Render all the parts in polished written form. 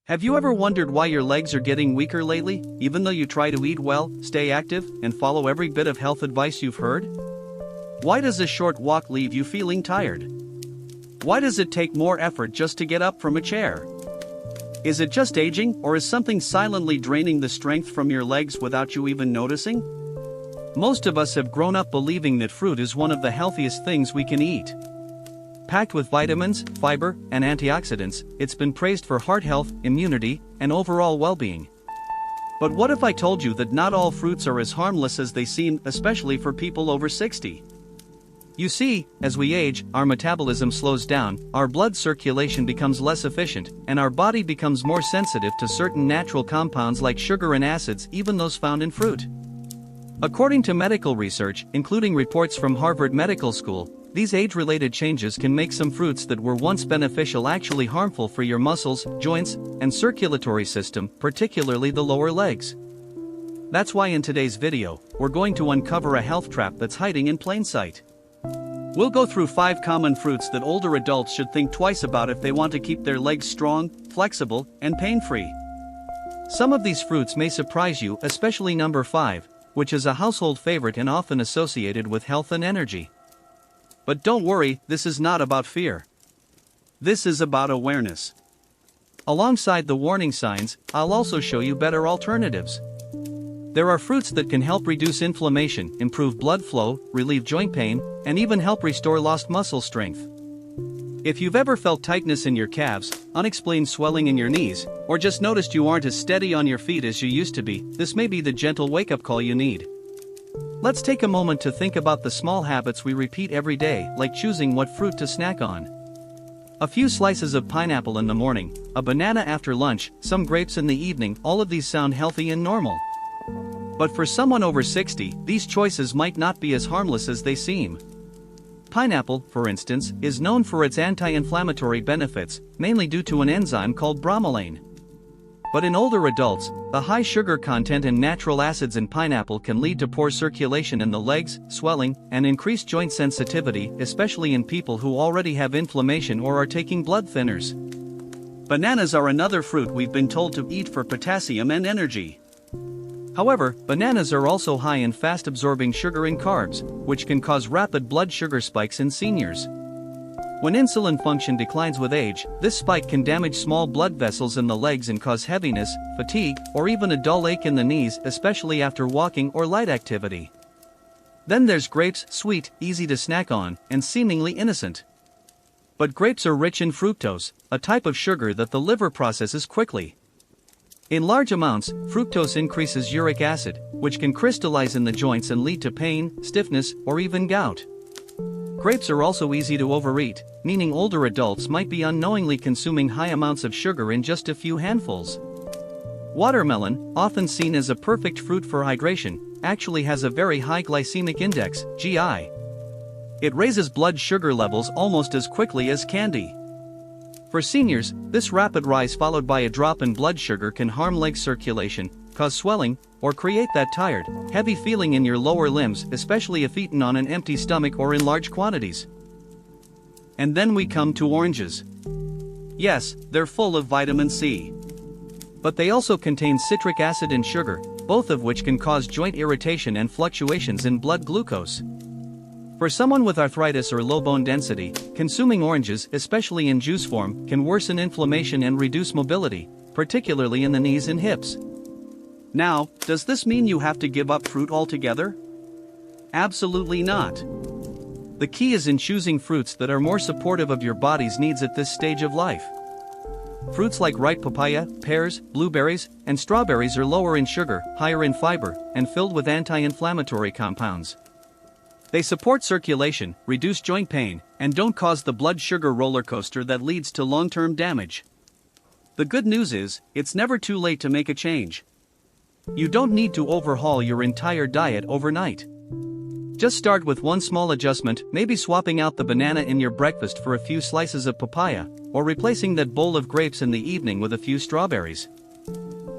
Have you ever wondered why your legs are getting weaker lately, even though you try to eat well, stay active, and follow every bit of health advice you've heard? Why does a short walk leave you feeling tired? Why does it take more effort just to get up from a chair? Is it just aging, or is something silently draining the strength from your legs without you even noticing? Most of us have grown up believing that fruit is one of the healthiest things we can eat. Packed with vitamins, fiber, and antioxidants, it's been praised for heart health, immunity, and overall well-being. But what if I told you that not all fruits are as harmless as they seem, especially for people over 60? You see, as we age, our metabolism slows down, our blood circulation becomes less efficient, and our body becomes more sensitive to certain natural compounds like sugar and acids, even those found in fruit. According to medical research, including reports from Harvard Medical School, these age-related changes can make some fruits that were once beneficial actually harmful for your muscles, joints, and circulatory system, particularly the lower legs. That's why in today's video, we're going to uncover a health trap that's hiding in plain sight. We'll go through 5 common fruits that older adults should think twice about if they want to keep their legs strong, flexible, and pain-free. Some of these fruits may surprise you, especially number 5, which is a household favorite and often associated with health and energy. But don't worry, this is not about fear. This is about awareness. Alongside the warning signs, I'll also show you better alternatives. There are fruits that can help reduce inflammation, improve blood flow, relieve joint pain, and even help restore lost muscle strength. If you've ever felt tightness in your calves, unexplained swelling in your knees, or just noticed you aren't as steady on your feet as you used to be, this may be the gentle wake-up call you need. Let's take a moment to think about the small habits we repeat every day, like choosing what fruit to snack on. A few slices of pineapple in the morning, a banana after lunch, some grapes in the evening, all of these sound healthy and normal. But for someone over 60, these choices might not be as harmless as they seem. Pineapple, for instance, is known for its anti-inflammatory benefits, mainly due to an enzyme called bromelain. But in older adults, the high sugar content and natural acids in pineapple can lead to poor circulation in the legs, swelling, and increased joint sensitivity, especially in people who already have inflammation or are taking blood thinners. Bananas are another fruit we've been told to eat for potassium and energy. However, bananas are also high in fast-absorbing sugar and carbs, which can cause rapid blood sugar spikes in seniors. When insulin function declines with age, this spike can damage small blood vessels in the legs and cause heaviness, fatigue, or even a dull ache in the knees, especially after walking or light activity. Then there's grapes, sweet, easy to snack on, and seemingly innocent. But grapes are rich in fructose, a type of sugar that the liver processes quickly. In large amounts, fructose increases uric acid, which can crystallize in the joints and lead to pain, stiffness, or even gout. Grapes are also easy to overeat, meaning older adults might be unknowingly consuming high amounts of sugar in just a few handfuls. Watermelon, often seen as a perfect fruit for hydration, actually has a very high glycemic index, GI. It raises blood sugar levels almost as quickly as candy. For seniors, this rapid rise followed by a drop in blood sugar can harm leg circulation, cause swelling, or create that tired, heavy feeling in your lower limbs, especially if eaten on an empty stomach or in large quantities. And then we come to oranges. Yes, they're full of vitamin C. But they also contain citric acid and sugar, both of which can cause joint irritation and fluctuations in blood glucose. For someone with arthritis or low bone density, consuming oranges, especially in juice form, can worsen inflammation and reduce mobility, particularly in the knees and hips. Now, does this mean you have to give up fruit altogether? Absolutely not. The key is in choosing fruits that are more supportive of your body's needs at this stage of life. Fruits like ripe papaya, pears, blueberries, and strawberries are lower in sugar, higher in fiber, and filled with anti-inflammatory compounds. They support circulation, reduce joint pain, and don't cause the blood sugar roller coaster that leads to long-term damage. The good news is, it's never too late to make a change. You don't need to overhaul your entire diet overnight. Just start with one small adjustment, maybe swapping out the banana in your breakfast for a few slices of papaya, or replacing that bowl of grapes in the evening with a few strawberries.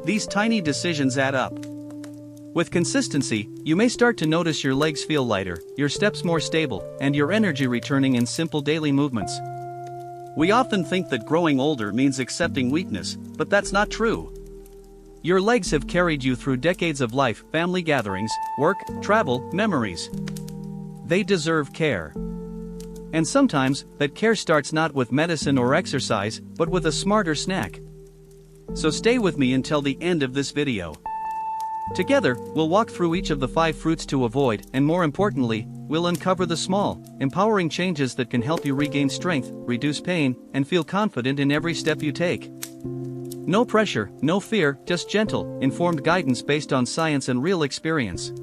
These tiny decisions add up. With consistency, you may start to notice your legs feel lighter, your steps more stable, and your energy returning in simple daily movements. We often think that growing older means accepting weakness, but that's not true. Your legs have carried you through decades of life, family gatherings, work, travel, memories. They deserve care. And sometimes, that care starts not with medicine or exercise, but with a smarter snack. So stay with me until the end of this video. Together, we'll walk through each of the 5 fruits to avoid, and more importantly, we'll uncover the small, empowering changes that can help you regain strength, reduce pain, and feel confident in every step you take. No pressure, no fear, just gentle, informed guidance based on science and real experience.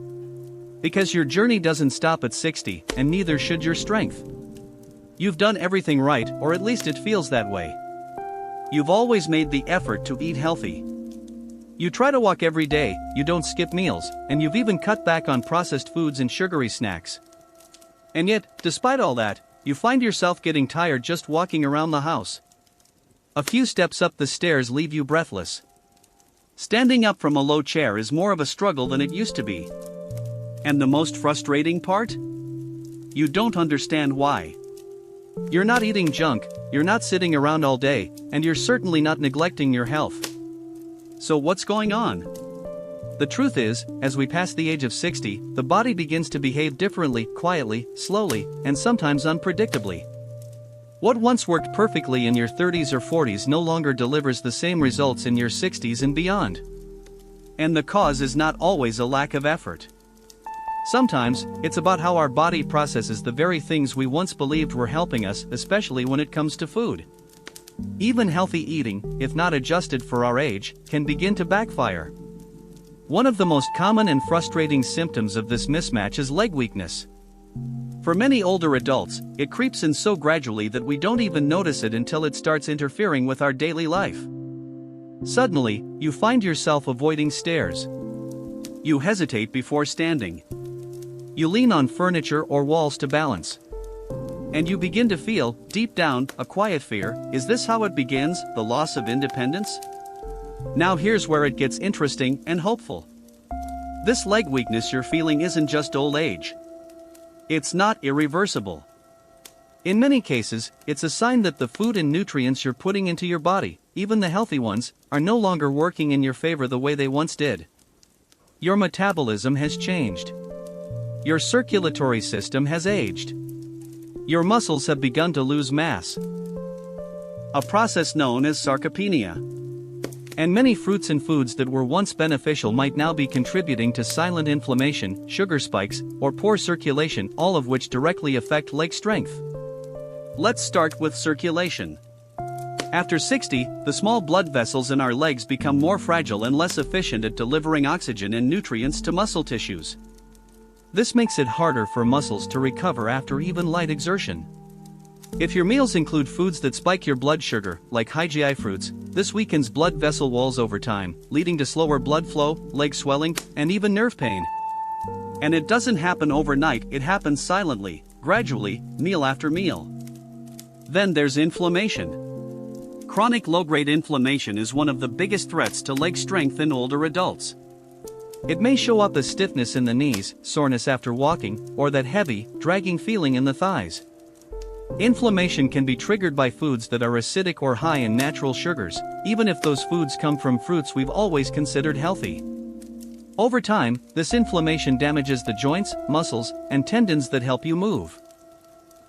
Because your journey doesn't stop at 60, and neither should your strength. You've done everything right, or at least it feels that way. You've always made the effort to eat healthy. You try to walk every day, you don't skip meals, and you've even cut back on processed foods and sugary snacks. And yet, despite all that, you find yourself getting tired just walking around the house. A few steps up the stairs leave you breathless. Standing up from a low chair is more of a struggle than it used to be. And the most frustrating part? You don't understand why. You're not eating junk, you're not sitting around all day, and you're certainly not neglecting your health. So what's going on? The truth is, as we pass the age of 60, the body begins to behave differently, quietly, slowly, and sometimes unpredictably. What once worked perfectly in your 30s or 40s no longer delivers the same results in your 60s and beyond. And the cause is not always a lack of effort. Sometimes, it's about how our body processes the very things we once believed were helping us, especially when it comes to food. Even healthy eating, if not adjusted for our age, can begin to backfire. One of the most common and frustrating symptoms of this mismatch is leg weakness. For many older adults, it creeps in so gradually that we don't even notice it until it starts interfering with our daily life. Suddenly, you find yourself avoiding stairs. You hesitate before standing. You lean on furniture or walls to balance. And you begin to feel, deep down, a quiet fear. Is this how it begins, the loss of independence? Now here's where it gets interesting and hopeful. This leg weakness you're feeling isn't just old age. It's not irreversible. In many cases, it's a sign that the food and nutrients you're putting into your body, even the healthy ones, are no longer working in your favor the way they once did. Your metabolism has changed. Your circulatory system has aged. Your muscles have begun to lose mass. A process known as sarcopenia. And many fruits and foods that were once beneficial might now be contributing to silent inflammation, sugar spikes, or poor circulation, all of which directly affect leg strength. Let's start with circulation. After 60, the small blood vessels in our legs become more fragile and less efficient at delivering oxygen and nutrients to muscle tissues. This makes it harder for muscles to recover after even light exertion. If your meals include foods that spike your blood sugar, like high GI fruits, this weakens blood vessel walls over time, leading to slower blood flow, leg swelling, and even nerve pain. And it doesn't happen overnight, it happens silently, gradually, meal after meal. Then there's inflammation. Chronic low-grade inflammation is one of the biggest threats to leg strength in older adults. It may show up as stiffness in the knees, soreness after walking, or that heavy, dragging feeling in the thighs. Inflammation can be triggered by foods that are acidic or high in natural sugars, even if those foods come from fruits we've always considered healthy. Over time, this inflammation damages the joints, muscles, and tendons that help you move.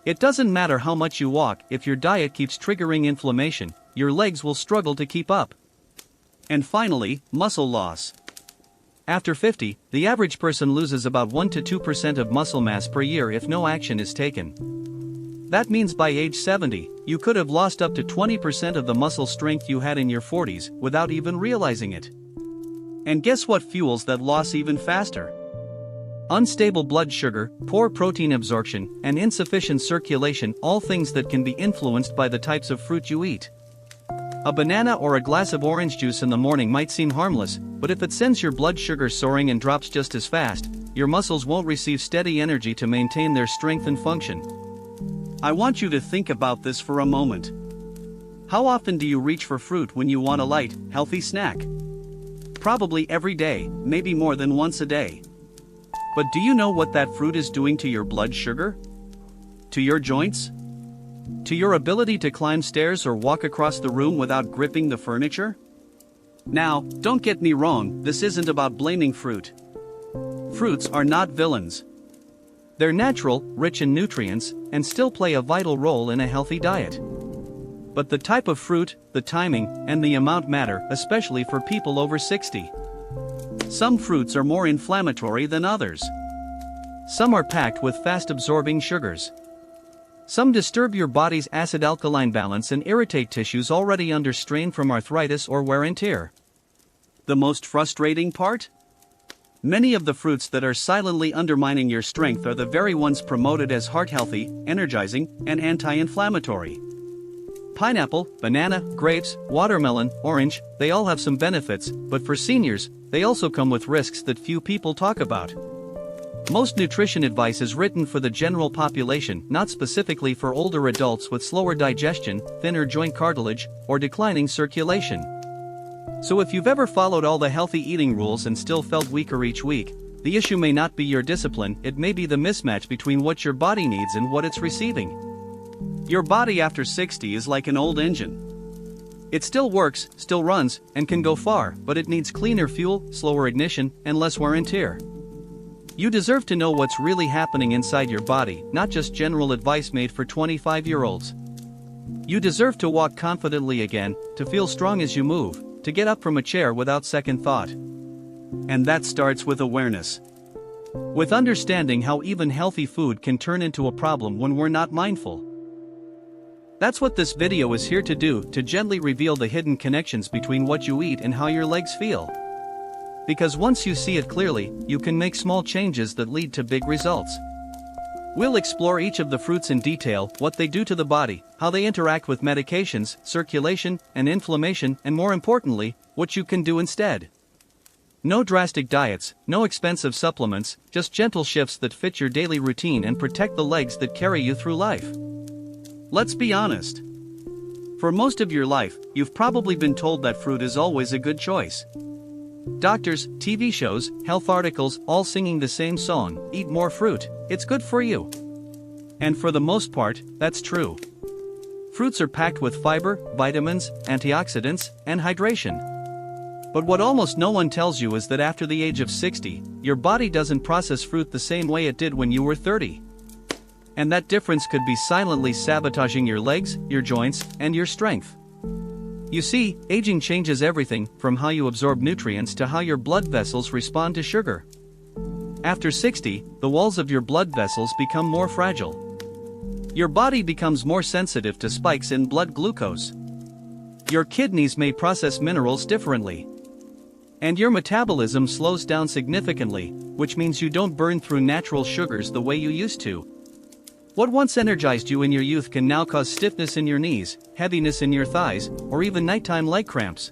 It doesn't matter how much you walk, if your diet keeps triggering inflammation, your legs will struggle to keep up. And finally, muscle loss. After 50, the average person loses about 1 to 2% of muscle mass per year if no action is taken. That means by age 70, you could have lost up to 20% of the muscle strength you had in your 40s without even realizing it. And guess what fuels that loss even faster? Unstable blood sugar, poor protein absorption, and insufficient circulation, all things that can be influenced by the types of fruit you eat. A banana or a glass of orange juice in the morning might seem harmless, but if it sends your blood sugar soaring and drops just as fast, your muscles won't receive steady energy to maintain their strength and function. I want you to think about this for a moment. How often do you reach for fruit when you want a light, healthy snack? Probably every day, maybe more than once a day. But do you know what that fruit is doing to your blood sugar? To your joints? To your ability to climb stairs or walk across the room without gripping the furniture? Now, don't get me wrong, this isn't about blaming fruit. Fruits are not villains. They're natural, rich in nutrients, and still play a vital role in a healthy diet. But the type of fruit, the timing, and the amount matter, especially for people over 60. Some fruits are more inflammatory than others. Some are packed with fast-absorbing sugars. Some disturb your body's acid-alkaline balance and irritate tissues already under strain from arthritis or wear and tear. The most frustrating part? Many of the fruits that are silently undermining your strength are the very ones promoted as heart-healthy, energizing, and anti-inflammatory. Pineapple, banana, grapes, watermelon, orange, they all have some benefits, but for seniors, they also come with risks that few people talk about. Most nutrition advice is written for the general population, not specifically for older adults with slower digestion, thinner joint cartilage, or declining circulation. So if you've ever followed all the healthy eating rules and still felt weaker each week, the issue may not be your discipline, it may be the mismatch between what your body needs and what it's receiving. Your body after 60 is like an old engine. It still works, still runs, and can go far, but it needs cleaner fuel, slower ignition, and less wear and tear. You deserve to know what's really happening inside your body, not just general advice made for 25-year-olds. You deserve to walk confidently again, to feel strong as you move, to get up from a chair without second thought. And that starts with awareness. With understanding how even healthy food can turn into a problem when we're not mindful. That's what this video is here to do, to gently reveal the hidden connections between what you eat and how your legs feel. Because once you see it clearly, you can make small changes that lead to big results. We'll explore each of the fruits in detail, what they do to the body, how they interact with medications, circulation, and inflammation, and more importantly, what you can do instead. No drastic diets, no expensive supplements, just gentle shifts that fit your daily routine and protect the legs that carry you through life. Let's be honest. For most of your life, you've probably been told that fruit is always a good choice. Doctors, TV shows, health articles, all singing the same song, eat more fruit, it's good for you. And for the most part, that's true. Fruits are packed with fiber, vitamins, antioxidants, and hydration. But what almost no one tells you is that after the age of 60, your body doesn't process fruit the same way it did when you were 30. And that difference could be silently sabotaging your legs, your joints, and your strength. You see, aging changes everything, from how you absorb nutrients to how your blood vessels respond to sugar. After 60, the walls of your blood vessels become more fragile. Your body becomes more sensitive to spikes in blood glucose. Your kidneys may process minerals differently. And your metabolism slows down significantly, which means you don't burn through natural sugars the way you used to. What once energized you in your youth can now cause stiffness in your knees, heaviness in your thighs, or even nighttime leg cramps.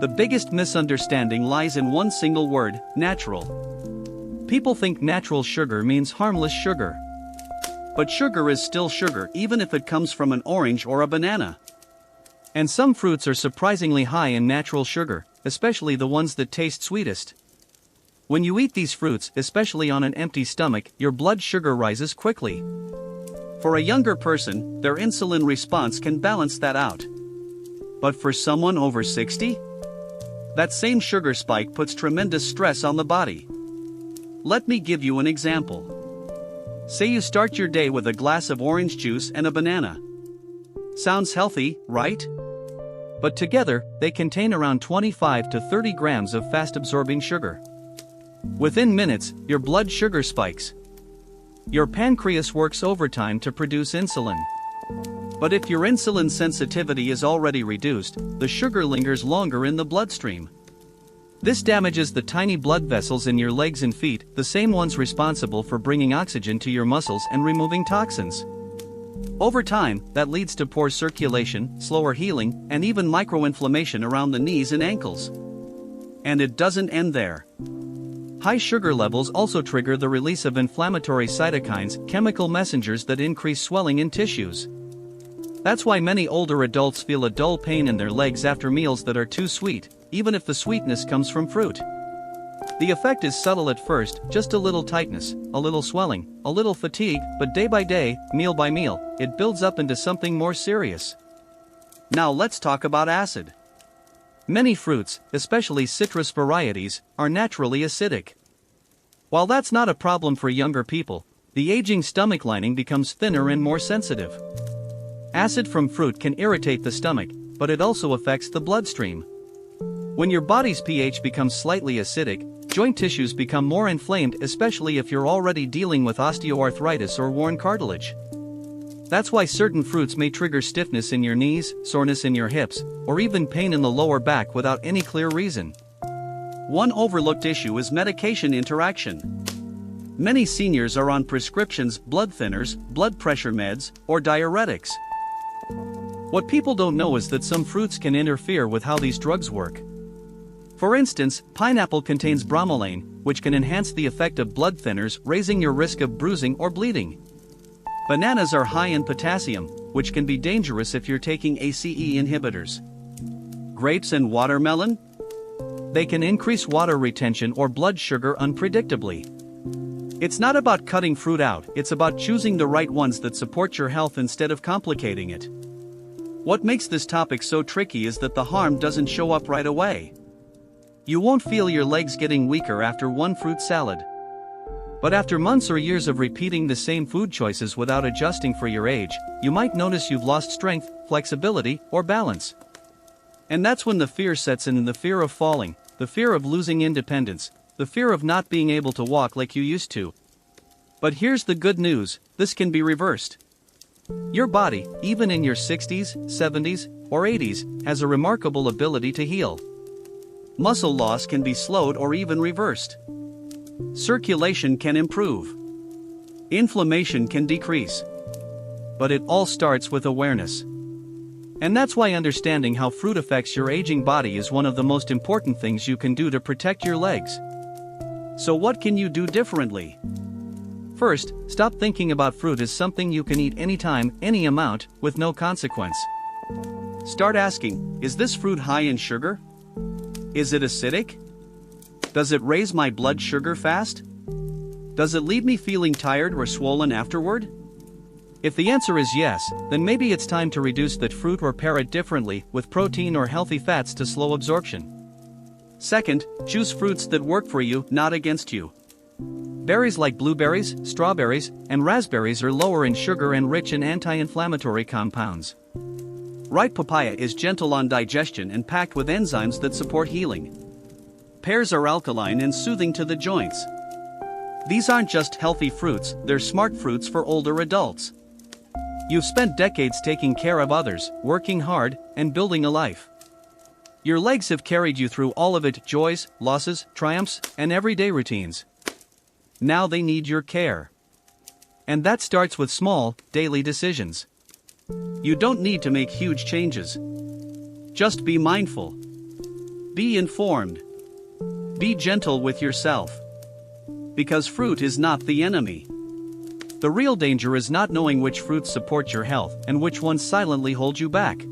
The biggest misunderstanding lies in one single word: natural. People think natural sugar means harmless sugar. But sugar is still sugar even if it comes from an orange or a banana. And some fruits are surprisingly high in natural sugar, especially the ones that taste sweetest. When you eat these fruits, especially on an empty stomach, your blood sugar rises quickly. For a younger person, their insulin response can balance that out. But for someone over 60? That same sugar spike puts tremendous stress on the body. Let me give you an example. Say you start your day with a glass of orange juice and a banana. Sounds healthy, right? But together, they contain around 25 to 30 grams of fast-absorbing sugar. Within minutes, your blood sugar spikes. Your pancreas works overtime to produce insulin. But if your insulin sensitivity is already reduced, the sugar lingers longer in the bloodstream. This damages the tiny blood vessels in your legs and feet, the same ones responsible for bringing oxygen to your muscles and removing toxins. Over time, that leads to poor circulation, slower healing, and even microinflammation around the knees and ankles. And it doesn't end there. High sugar levels also trigger the release of inflammatory cytokines, chemical messengers that increase swelling in tissues. That's why many older adults feel a dull pain in their legs after meals that are too sweet, even if the sweetness comes from fruit. The effect is subtle at first, just a little tightness, a little swelling, a little fatigue, but day by day, meal by meal, it builds up into something more serious. Now let's talk about acid. Many fruits, especially citrus varieties, are naturally acidic. While that's not a problem for younger people, the aging stomach lining becomes thinner and more sensitive. Acid from fruit can irritate the stomach, but it also affects the bloodstream. When your body's pH becomes slightly acidic, joint tissues become more inflamed, especially if you're already dealing with osteoarthritis or worn cartilage. That's why certain fruits may trigger stiffness in your knees, soreness in your hips, or even pain in the lower back without any clear reason. One overlooked issue is medication interaction. Many seniors are on prescriptions, blood thinners, blood pressure meds, or diuretics. What people don't know is that some fruits can interfere with how these drugs work. For instance, pineapple contains bromelain, which can enhance the effect of blood thinners, raising your risk of bruising or bleeding. Bananas are high in potassium, which can be dangerous if you're taking ACE inhibitors. Grapes and watermelon? They can increase water retention or blood sugar unpredictably. It's not about cutting fruit out, it's about choosing the right ones that support your health instead of complicating it. What makes this topic so tricky is that the harm doesn't show up right away. You won't feel your legs getting weaker after one fruit salad. But after months or years of repeating the same food choices without adjusting for your age, you might notice you've lost strength, flexibility, or balance. And that's when the fear sets in, the fear of falling, the fear of losing independence, the fear of not being able to walk like you used to. But here's the good news, this can be reversed. Your body, even in your 60s, 70s, or 80s, has a remarkable ability to heal. Muscle loss can be slowed or even reversed. Circulation can improve. Inflammation can decrease. But it all starts with awareness. And that's why understanding how fruit affects your aging body is one of the most important things you can do to protect your legs. So what can you do differently? First, stop thinking about fruit as something you can eat anytime, any amount, with no consequence. Start asking, is this fruit high in sugar? Is it acidic? Does it raise my blood sugar fast? Does it leave me feeling tired or swollen afterward? If the answer is yes, then maybe it's time to reduce that fruit or pair it differently, with protein or healthy fats to slow absorption. Second, choose fruits that work for you, not against you. Berries like blueberries, strawberries, and raspberries are lower in sugar and rich in anti-inflammatory compounds. Ripe papaya is gentle on digestion and packed with enzymes that support healing. Pears are alkaline and soothing to the joints. These aren't just healthy fruits, they're smart fruits for older adults. You've spent decades taking care of others, working hard, and building a life. Your legs have carried you through all of it, joys, losses, triumphs, and everyday routines. Now they need your care. And that starts with small, daily decisions. You don't need to make huge changes. Just be mindful. Be informed. Be gentle with yourself. Because fruit is not the enemy. The real danger is not knowing which fruits support your health and which ones silently hold you back.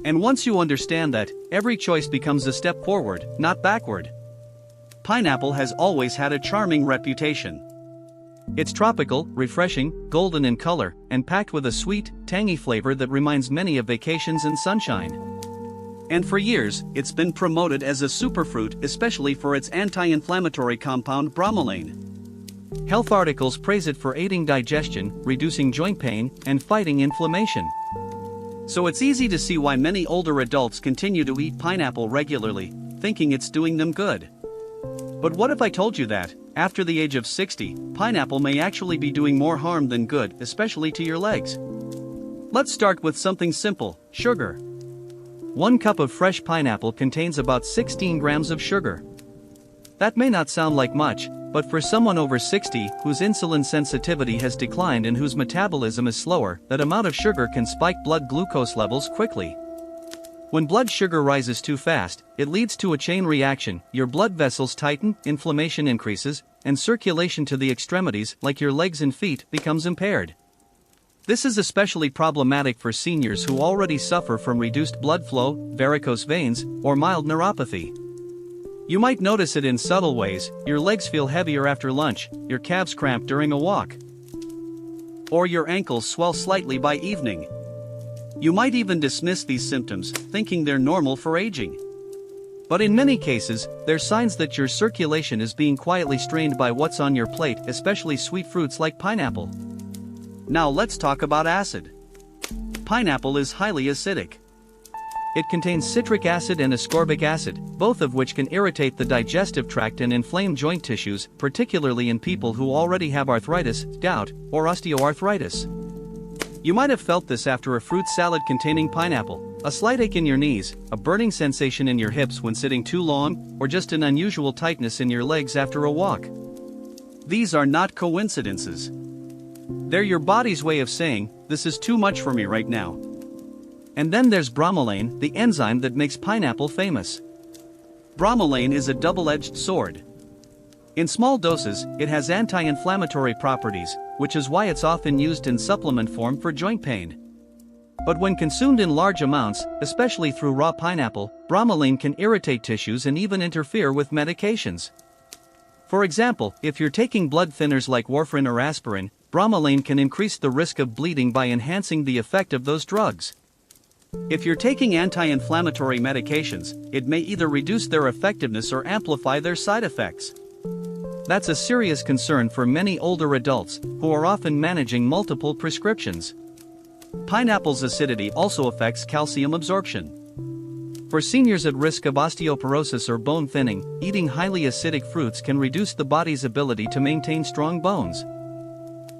And once you understand that, every choice becomes a step forward, not backward. Pineapple has always had a charming reputation. It's tropical, refreshing, golden in color, and packed with a sweet, tangy flavor that reminds many of vacations and sunshine. And for years, it's been promoted as a superfruit, especially for its anti-inflammatory compound bromelain. Health articles praise it for aiding digestion, reducing joint pain, and fighting inflammation. So it's easy to see why many older adults continue to eat pineapple regularly, thinking it's doing them good. But what if I told you that, after the age of 60, pineapple may actually be doing more harm than good, especially to your legs? Let's start with something simple, sugar. 1 cup of fresh pineapple contains about 16 grams of sugar. That may not sound like much, but for someone over 60 whose insulin sensitivity has declined and whose metabolism is slower, that amount of sugar can spike blood glucose levels quickly. When blood sugar rises too fast, it leads to a chain reaction, your blood vessels tighten, inflammation increases, and circulation to the extremities, like your legs and feet, becomes impaired. This is especially problematic for seniors who already suffer from reduced blood flow, varicose veins, or mild neuropathy. You might notice it in subtle ways: your legs feel heavier after lunch, your calves cramp during a walk, or your ankles swell slightly by evening. You might even dismiss these symptoms, thinking they're normal for aging. But in many cases, they're signs that your circulation is being quietly strained by what's on your plate, especially sweet fruits like pineapple. Now let's talk about acid. Pineapple is highly acidic. It contains citric acid and ascorbic acid, both of which can irritate the digestive tract and inflame joint tissues, particularly in people who already have arthritis, gout, or osteoarthritis. You might have felt this after a fruit salad containing pineapple: a slight ache in your knees, a burning sensation in your hips when sitting too long, or just an unusual tightness in your legs after a walk. These are not coincidences. They're your body's way of saying, "This is too much for me right now." And then there's bromelain, the enzyme that makes pineapple famous. Bromelain is a double-edged sword. In small doses, it has anti-inflammatory properties, which is why it's often used in supplement form for joint pain. But when consumed in large amounts, especially through raw pineapple, bromelain can irritate tissues and even interfere with medications. For example, if you're taking blood thinners like warfarin or aspirin, bromelain can increase the risk of bleeding by enhancing the effect of those drugs. If you're taking anti-inflammatory medications, it may either reduce their effectiveness or amplify their side effects. That's a serious concern for many older adults, who are often managing multiple prescriptions. Pineapple's acidity also affects calcium absorption. For seniors at risk of osteoporosis or bone thinning, eating highly acidic fruits can reduce the body's ability to maintain strong bones.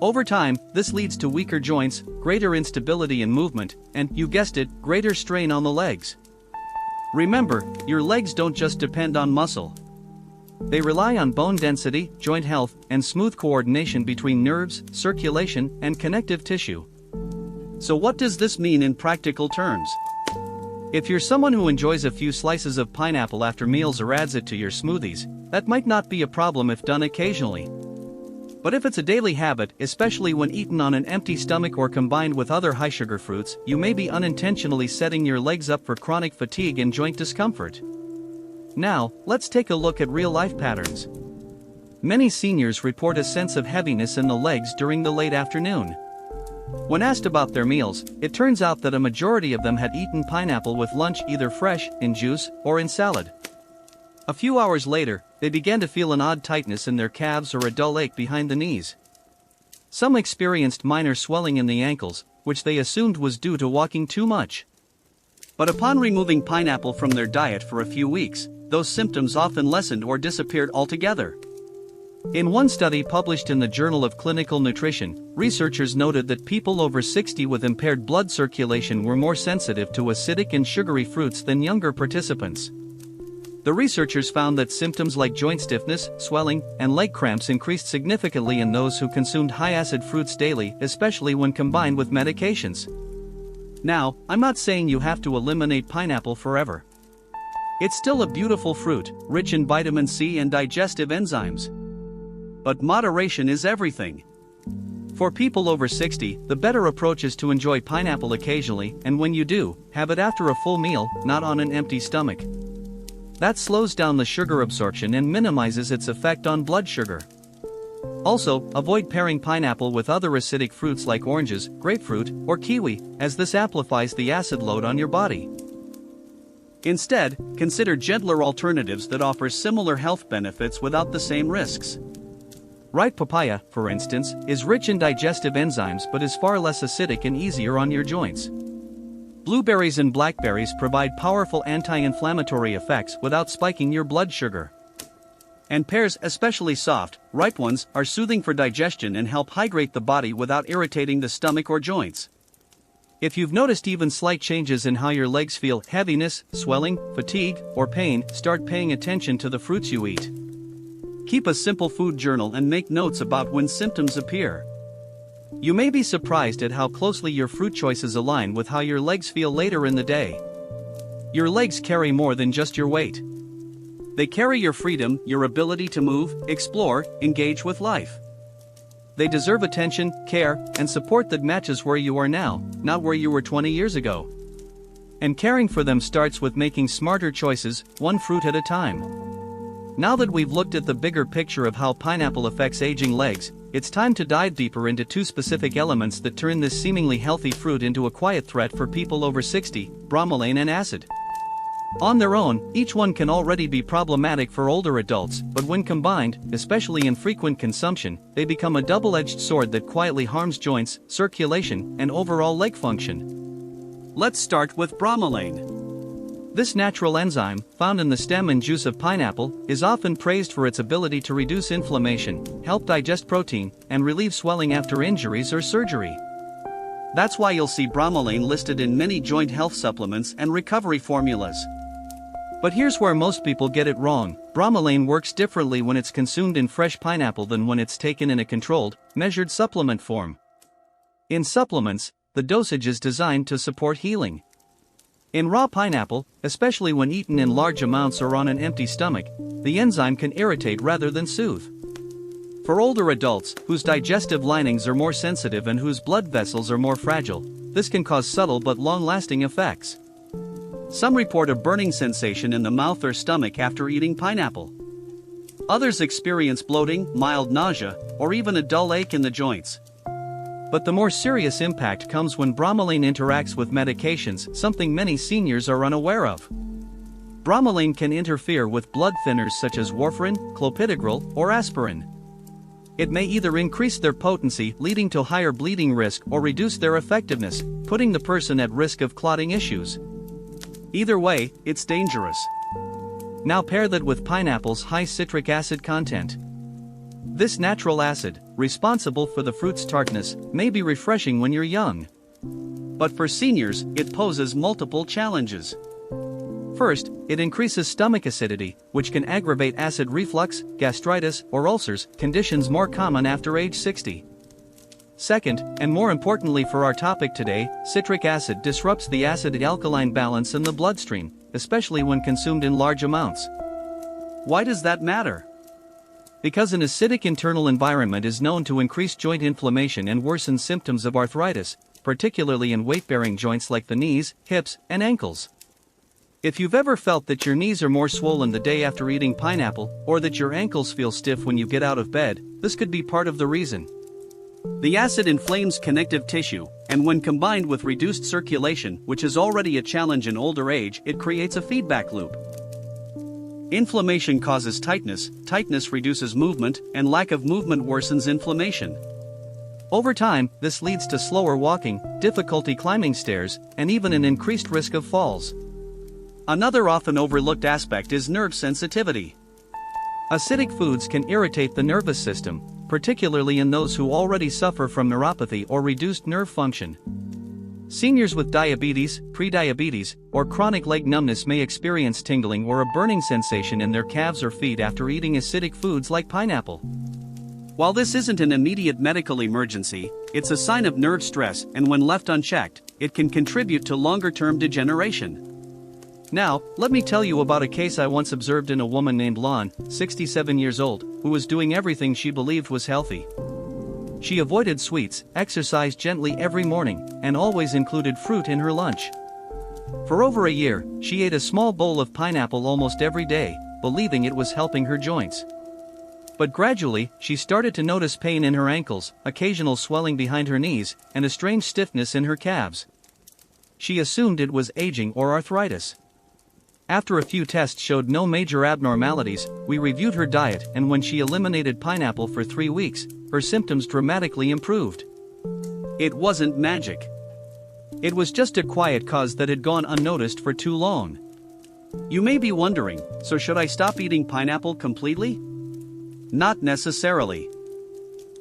Over time, this leads to weaker joints, greater instability in movement, and, you guessed it, greater strain on the legs. Remember, your legs don't just depend on muscle. They rely on bone density, joint health, and smooth coordination between nerves, circulation, and connective tissue. So what does this mean in practical terms? If you're someone who enjoys a few slices of pineapple after meals or adds it to your smoothies, that might not be a problem if done occasionally. But if it's a daily habit, especially when eaten on an empty stomach or combined with other high-sugar fruits, you may be unintentionally setting your legs up for chronic fatigue and joint discomfort. Now, let's take a look at real-life patterns. Many seniors report a sense of heaviness in the legs during the late afternoon. When asked about their meals, it turns out that a majority of them had eaten pineapple with lunch, either fresh, in juice, or in salad. A few hours later, they began to feel an odd tightness in their calves or a dull ache behind the knees. Some experienced minor swelling in the ankles, which they assumed was due to walking too much. But upon removing pineapple from their diet for a few weeks, those symptoms often lessened or disappeared altogether. In one study published in the Journal of Clinical Nutrition, researchers noted that people over 60 with impaired blood circulation were more sensitive to acidic and sugary fruits than younger participants. The researchers found that symptoms like joint stiffness, swelling, and leg cramps increased significantly in those who consumed high-acid fruits daily, especially when combined with medications. Now, I'm not saying you have to eliminate pineapple forever. It's still a beautiful fruit, rich in vitamin C and digestive enzymes. But moderation is everything. For people over 60, the better approach is to enjoy pineapple occasionally, and when you do, have it after a full meal, not on an empty stomach. That slows down the sugar absorption and minimizes its effect on blood sugar. Also, avoid pairing pineapple with other acidic fruits like oranges, grapefruit, or kiwi, as this amplifies the acid load on your body. Instead, consider gentler alternatives that offer similar health benefits without the same risks. Ripe papaya, for instance, is rich in digestive enzymes but is far less acidic and easier on your joints. Blueberries and blackberries provide powerful anti-inflammatory effects without spiking your blood sugar. And pears, especially soft, ripe ones, are soothing for digestion and help hydrate the body without irritating the stomach or joints. If you've noticed even slight changes in how your legs feel, heaviness, swelling, fatigue, or pain, start paying attention to the fruits you eat. Keep a simple food journal and make notes about when symptoms appear. You may be surprised at how closely your fruit choices align with how your legs feel later in the day. Your legs carry more than just your weight. They carry your freedom, your ability to move, explore, engage with life. They deserve attention, care, and support that matches where you are now, not where you were 20 years ago. And caring for them starts with making smarter choices, one fruit at a time. Now that we've looked at the bigger picture of how pineapple affects aging legs, it's time to dive deeper into two specific elements that turn this seemingly healthy fruit into a quiet threat for people over 60, bromelain and acid. On their own, each one can already be problematic for older adults, but when combined, especially in frequent consumption, they become a double-edged sword that quietly harms joints, circulation, and overall leg function. Let's start with bromelain. This natural enzyme, found in the stem and juice of pineapple, is often praised for its ability to reduce inflammation, help digest protein, and relieve swelling after injuries or surgery. That's why you'll see bromelain listed in many joint health supplements and recovery formulas. But here's where most people get it wrong. Bromelain works differently when it's consumed in fresh pineapple than when it's taken in a controlled, measured supplement form. In supplements, the dosage is designed to support healing. In raw pineapple, especially when eaten in large amounts or on an empty stomach, the enzyme can irritate rather than soothe. For older adults, whose digestive linings are more sensitive and whose blood vessels are more fragile, this can cause subtle but long-lasting effects. Some report a burning sensation in the mouth or stomach after eating pineapple. Others experience bloating, mild nausea, or even a dull ache in the joints. But the more serious impact comes when bromelain interacts with medications, something many seniors are unaware of. Bromelain can interfere with blood thinners such as warfarin, clopidogrel, or aspirin. It may either increase their potency, leading to higher bleeding risk, or reduce their effectiveness, putting the person at risk of clotting issues. Either way, it's dangerous. Now pair that with pineapple's high citric acid content. This natural acid, responsible for the fruit's tartness, may be refreshing when you're young. But for seniors, it poses multiple challenges. First, it increases stomach acidity, which can aggravate acid reflux, gastritis, or ulcers, conditions more common after age 60. Second, and more importantly for our topic today, citric acid disrupts the acid-alkaline balance in the bloodstream, especially when consumed in large amounts. Why does that matter? Because an acidic internal environment is known to increase joint inflammation and worsen symptoms of arthritis, particularly in weight-bearing joints like the knees, hips, and ankles. If you've ever felt that your knees are more swollen the day after eating pineapple, or that your ankles feel stiff when you get out of bed, this could be part of the reason. The acid inflames connective tissue, and when combined with reduced circulation, which is already a challenge in older age, it creates a feedback loop. Inflammation causes tightness, tightness reduces movement, and lack of movement worsens inflammation. Over time, this leads to slower walking, difficulty climbing stairs, and even an increased risk of falls. Another often overlooked aspect is nerve sensitivity. Acidic foods can irritate the nervous system, particularly in those who already suffer from neuropathy or reduced nerve function. Seniors with diabetes, prediabetes, or chronic leg numbness may experience tingling or a burning sensation in their calves or feet after eating acidic foods like pineapple. While this isn't an immediate medical emergency, it's a sign of nerve stress, and when left unchecked, it can contribute to longer-term degeneration. Now, let me tell you about a case I once observed in a woman named Lon, 67 years old, who was doing everything she believed was healthy. She avoided sweets, exercised gently every morning, and always included fruit in her lunch. For over a year, she ate a small bowl of pineapple almost every day, believing it was helping her joints. But gradually, she started to notice pain in her ankles, occasional swelling behind her knees, and a strange stiffness in her calves. She assumed it was aging or arthritis. After a few tests showed no major abnormalities, we reviewed her diet, and when she eliminated pineapple for 3 weeks, her symptoms dramatically improved. It wasn't magic. It was just a quiet cause that had gone unnoticed for too long. You may be wondering, so should I stop eating pineapple completely? Not necessarily.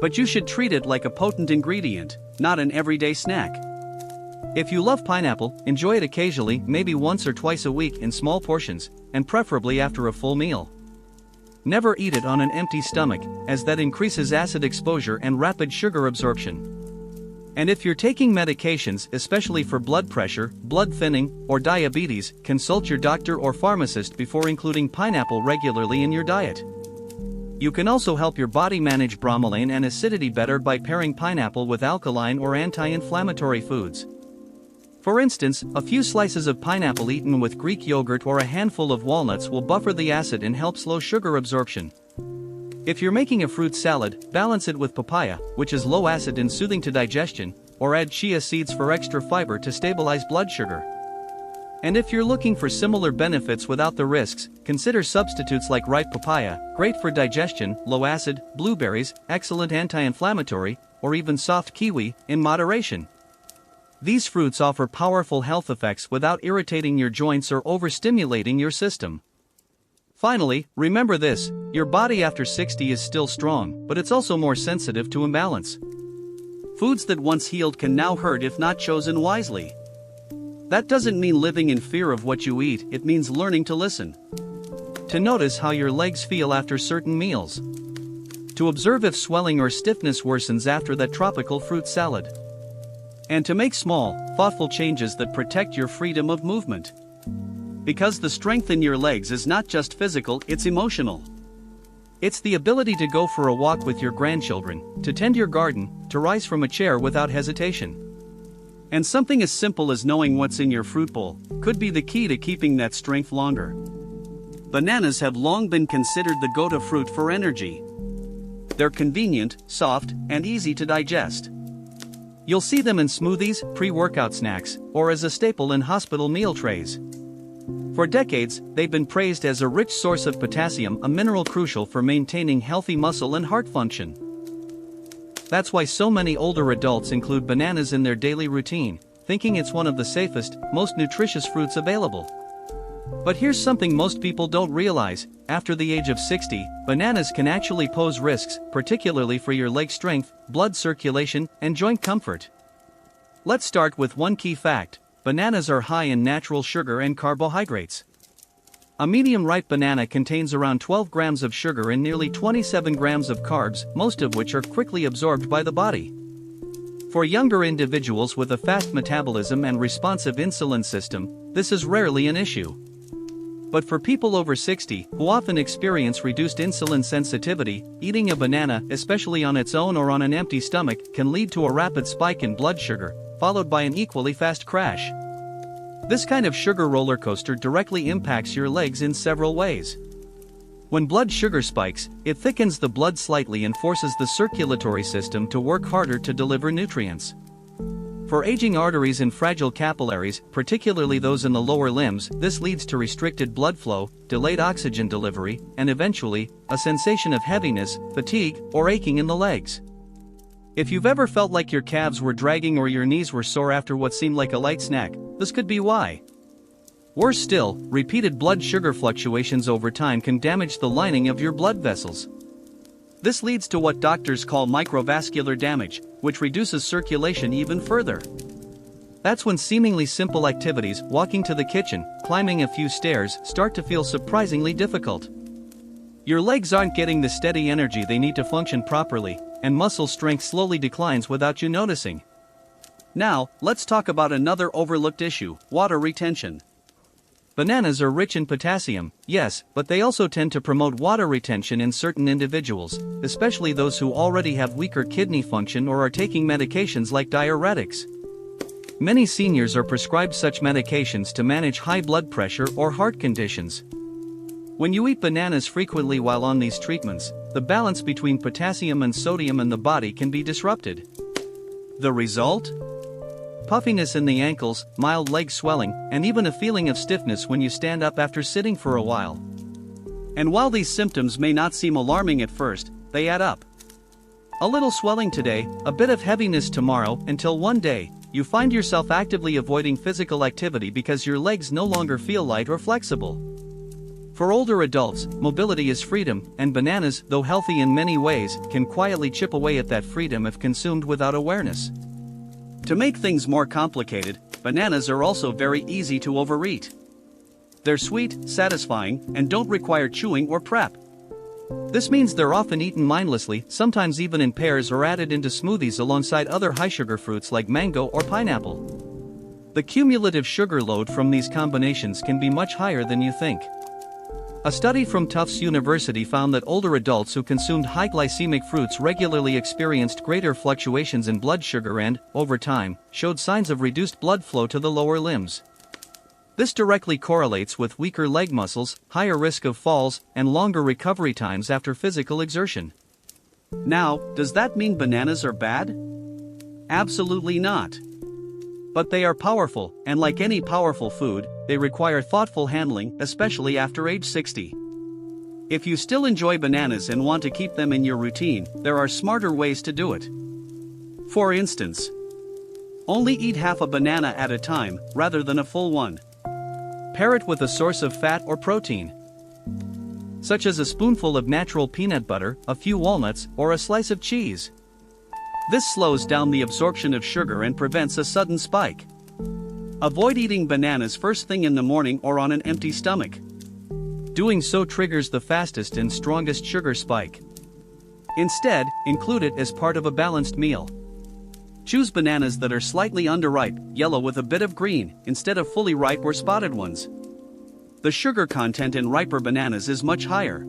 But you should treat it like a potent ingredient, not an everyday snack. If you love pineapple, enjoy it occasionally, maybe once or twice a week in small portions, and preferably after a full meal. Never eat it on an empty stomach, as that increases acid exposure and rapid sugar absorption. And if you're taking medications, especially for blood pressure, blood thinning, or diabetes, consult your doctor or pharmacist before including pineapple regularly in your diet. You can also help your body manage bromelain and acidity better by pairing pineapple with alkaline or anti-inflammatory foods. For instance, a few slices of pineapple eaten with Greek yogurt or a handful of walnuts will buffer the acid and help slow sugar absorption. If you're making a fruit salad, balance it with papaya, which is low acid and soothing to digestion, or add chia seeds for extra fiber to stabilize blood sugar. And if you're looking for similar benefits without the risks, consider substitutes like ripe papaya, great for digestion, low acid, blueberries, excellent anti-inflammatory, or even soft kiwi, in moderation. These fruits offer powerful health effects without irritating your joints or overstimulating your system. Finally, remember this: your body after 60 is still strong, but it's also more sensitive to imbalance. Foods that once healed can now hurt if not chosen wisely. That doesn't mean living in fear of what you eat, it means learning to listen. To notice how your legs feel after certain meals. To observe if swelling or stiffness worsens after that tropical fruit salad. And to make small, thoughtful changes that protect your freedom of movement. Because the strength in your legs is not just physical, it's emotional. It's the ability to go for a walk with your grandchildren, to tend your garden, to rise from a chair without hesitation. And something as simple as knowing what's in your fruit bowl could be the key to keeping that strength longer. Bananas have long been considered the go-to fruit for energy. They're convenient, soft, and easy to digest. You'll see them in smoothies, pre-workout snacks, or as a staple in hospital meal trays. For decades, they've been praised as a rich source of potassium, a mineral crucial for maintaining healthy muscle and heart function. That's why so many older adults include bananas in their daily routine, thinking it's one of the safest, most nutritious fruits available. But here's something most people don't realize: after the age of 60, bananas can actually pose risks, particularly for your leg strength, blood circulation, and joint comfort. Let's start with one key fact: bananas are high in natural sugar and carbohydrates. A medium-ripe banana contains around 12 grams of sugar and nearly 27 grams of carbs, most of which are quickly absorbed by the body. For younger individuals with a fast metabolism and responsive insulin system, this is rarely an issue. But for people over 60, who often experience reduced insulin sensitivity, eating a banana, especially on its own or on an empty stomach, can lead to a rapid spike in blood sugar, followed by an equally fast crash. This kind of sugar roller coaster directly impacts your legs in several ways. When blood sugar spikes, it thickens the blood slightly and forces the circulatory system to work harder to deliver nutrients. For aging arteries and fragile capillaries, particularly those in the lower limbs, this leads to restricted blood flow, delayed oxygen delivery, and eventually, a sensation of heaviness, fatigue, or aching in the legs. If you've ever felt like your calves were dragging or your knees were sore after what seemed like a light snack, this could be why. Worse still, repeated blood sugar fluctuations over time can damage the lining of your blood vessels. This leads to what doctors call microvascular damage, which reduces circulation even further. That's when seemingly simple activities, walking to the kitchen, climbing a few stairs, start to feel surprisingly difficult. Your legs aren't getting the steady energy they need to function properly, and muscle strength slowly declines without you noticing. Now, let's talk about another overlooked issue: water retention. Bananas are rich in potassium, yes, but they also tend to promote water retention in certain individuals, especially those who already have weaker kidney function or are taking medications like diuretics. Many seniors are prescribed such medications to manage high blood pressure or heart conditions. When you eat bananas frequently while on these treatments, the balance between potassium and sodium in the body can be disrupted. The result? Puffiness in the ankles, mild leg swelling, and even a feeling of stiffness when you stand up after sitting for a while. And while these symptoms may not seem alarming at first, they add up. A little swelling today, a bit of heaviness tomorrow, until one day, you find yourself actively avoiding physical activity because your legs no longer feel light or flexible. For older adults, mobility is freedom, and bananas, though healthy in many ways, can quietly chip away at that freedom if consumed without awareness. To make things more complicated, bananas are also very easy to overeat. They're sweet, satisfying, and don't require chewing or prep. This means they're often eaten mindlessly, sometimes even in pairs or added into smoothies alongside other high-sugar fruits like mango or pineapple. The cumulative sugar load from these combinations can be much higher than you think. A study from Tufts University found that older adults who consumed high glycemic fruits regularly experienced greater fluctuations in blood sugar and, over time, showed signs of reduced blood flow to the lower limbs. This directly correlates with weaker leg muscles, higher risk of falls, and longer recovery times after physical exertion. Now, does that mean bananas are bad? Absolutely not. But they are powerful, and like any powerful food, they require thoughtful handling, especially after age 60. If you still enjoy bananas and want to keep them in your routine, there are smarter ways to do it. For instance, only eat half a banana at a time, rather than a full one. Pair it with a source of fat or protein, such as a spoonful of natural peanut butter, a few walnuts, or a slice of cheese. This slows down the absorption of sugar and prevents a sudden spike. Avoid eating bananas first thing in the morning or on an empty stomach. Doing so triggers the fastest and strongest sugar spike. Instead, include it as part of a balanced meal. Choose bananas that are slightly underripe, yellow with a bit of green, instead of fully ripe or spotted ones. The sugar content in riper bananas is much higher.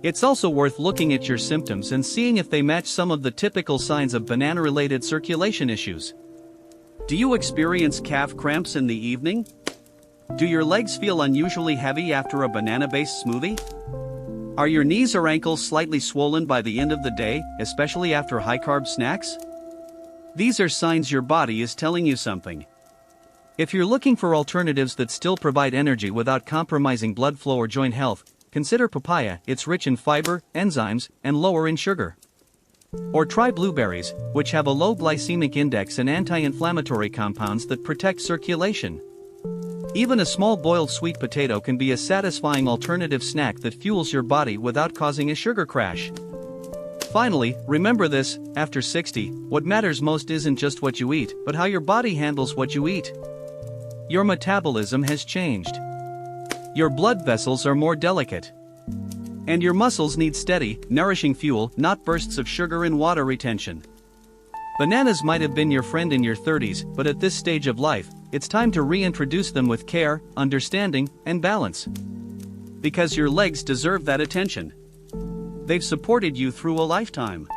It's also worth looking at your symptoms and seeing if they match some of the typical signs of banana-related circulation issues. Do you experience calf cramps in the evening? Do your legs feel unusually heavy after a banana-based smoothie? Are your knees or ankles slightly swollen by the end of the day, especially after high-carb snacks? These are signs your body is telling you something. If you're looking for alternatives that still provide energy without compromising blood flow or joint health, consider papaya. It's rich in fiber, enzymes, and lower in sugar. Or try blueberries, which have a low glycemic index and anti-inflammatory compounds that protect circulation. Even a small boiled sweet potato can be a satisfying alternative snack that fuels your body without causing a sugar crash. Finally, remember this: after 60, what matters most isn't just what you eat, but how your body handles what you eat. Your metabolism has changed. Your blood vessels are more delicate. And your muscles need steady, nourishing fuel, not bursts of sugar and water retention. Bananas might have been your friend in your 30s, but at this stage of life, it's time to reintroduce them with care, understanding, and balance. Because your legs deserve that attention. They've supported you through a lifetime.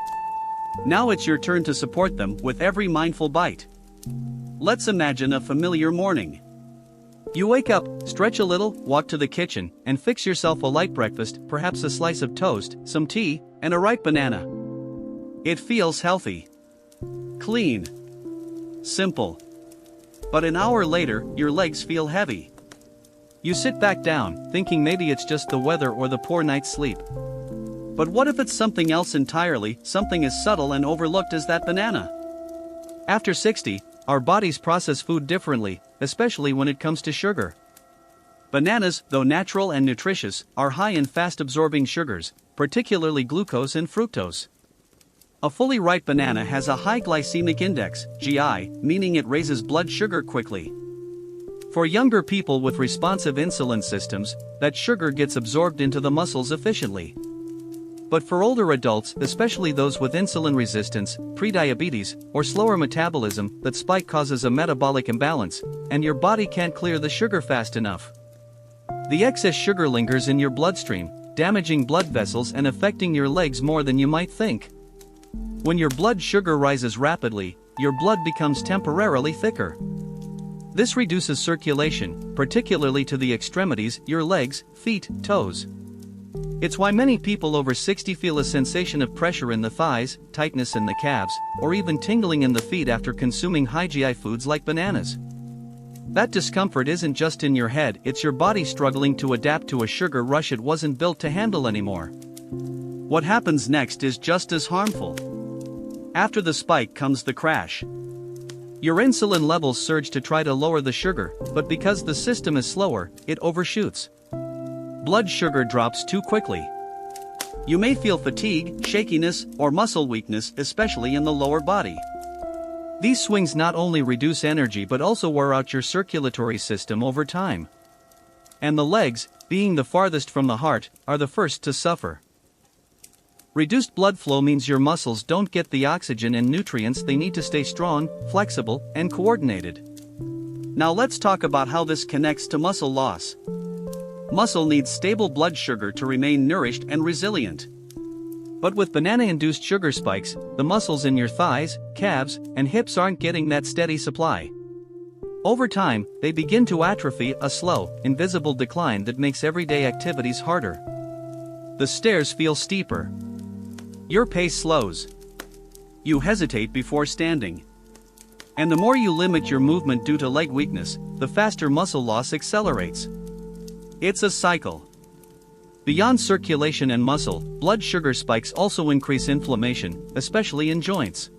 Now it's your turn to support them with every mindful bite. Let's imagine a familiar morning. You wake up, stretch a little, walk to the kitchen, and fix yourself a light breakfast, perhaps a slice of toast, some tea, and a ripe banana. It feels healthy, clean, simple. But an hour later, your legs feel heavy. You sit back down, thinking maybe it's just the weather or the poor night's sleep. But what if it's something else entirely, something as subtle and overlooked as that banana? After 60, our bodies process food differently, especially when it comes to sugar. Bananas, though natural and nutritious, are high in fast-absorbing sugars, particularly glucose and fructose. A fully ripe banana has a high glycemic index, GI, meaning it raises blood sugar quickly. For younger people with responsive insulin systems, that sugar gets absorbed into the muscles efficiently. But for older adults, especially those with insulin resistance, prediabetes, or slower metabolism, that spike causes a metabolic imbalance, and your body can't clear the sugar fast enough. The excess sugar lingers in your bloodstream, damaging blood vessels and affecting your legs more than you might think. When your blood sugar rises rapidly, your blood becomes temporarily thicker. This reduces circulation, particularly to the extremities, your legs, feet, toes. It's why many people over 60 feel a sensation of pressure in the thighs, tightness in the calves, or even tingling in the feet after consuming high GI foods like bananas. That discomfort isn't just in your head, it's your body struggling to adapt to a sugar rush it wasn't built to handle anymore. What happens next is just as harmful. After the spike comes the crash. Your insulin levels surge to try to lower the sugar, but because the system is slower, it overshoots. Blood sugar drops too quickly. You may feel fatigue, shakiness, or muscle weakness, especially in the lower body. These swings not only reduce energy but also wear out your circulatory system over time. And the legs, being the farthest from the heart, are the first to suffer. Reduced blood flow means your muscles don't get the oxygen and nutrients they need to stay strong, flexible, and coordinated. Now let's talk about how this connects to muscle loss. Muscle needs stable blood sugar to remain nourished and resilient. But with banana-induced sugar spikes, the muscles in your thighs, calves, and hips aren't getting that steady supply. Over time, they begin to atrophy, a slow, invisible decline that makes everyday activities harder. The stairs feel steeper. Your pace slows. You hesitate before standing. And the more you limit your movement due to leg weakness, the faster muscle loss accelerates. It's a cycle. Beyond circulation and muscle, blood sugar spikes also increase inflammation, especially in joints.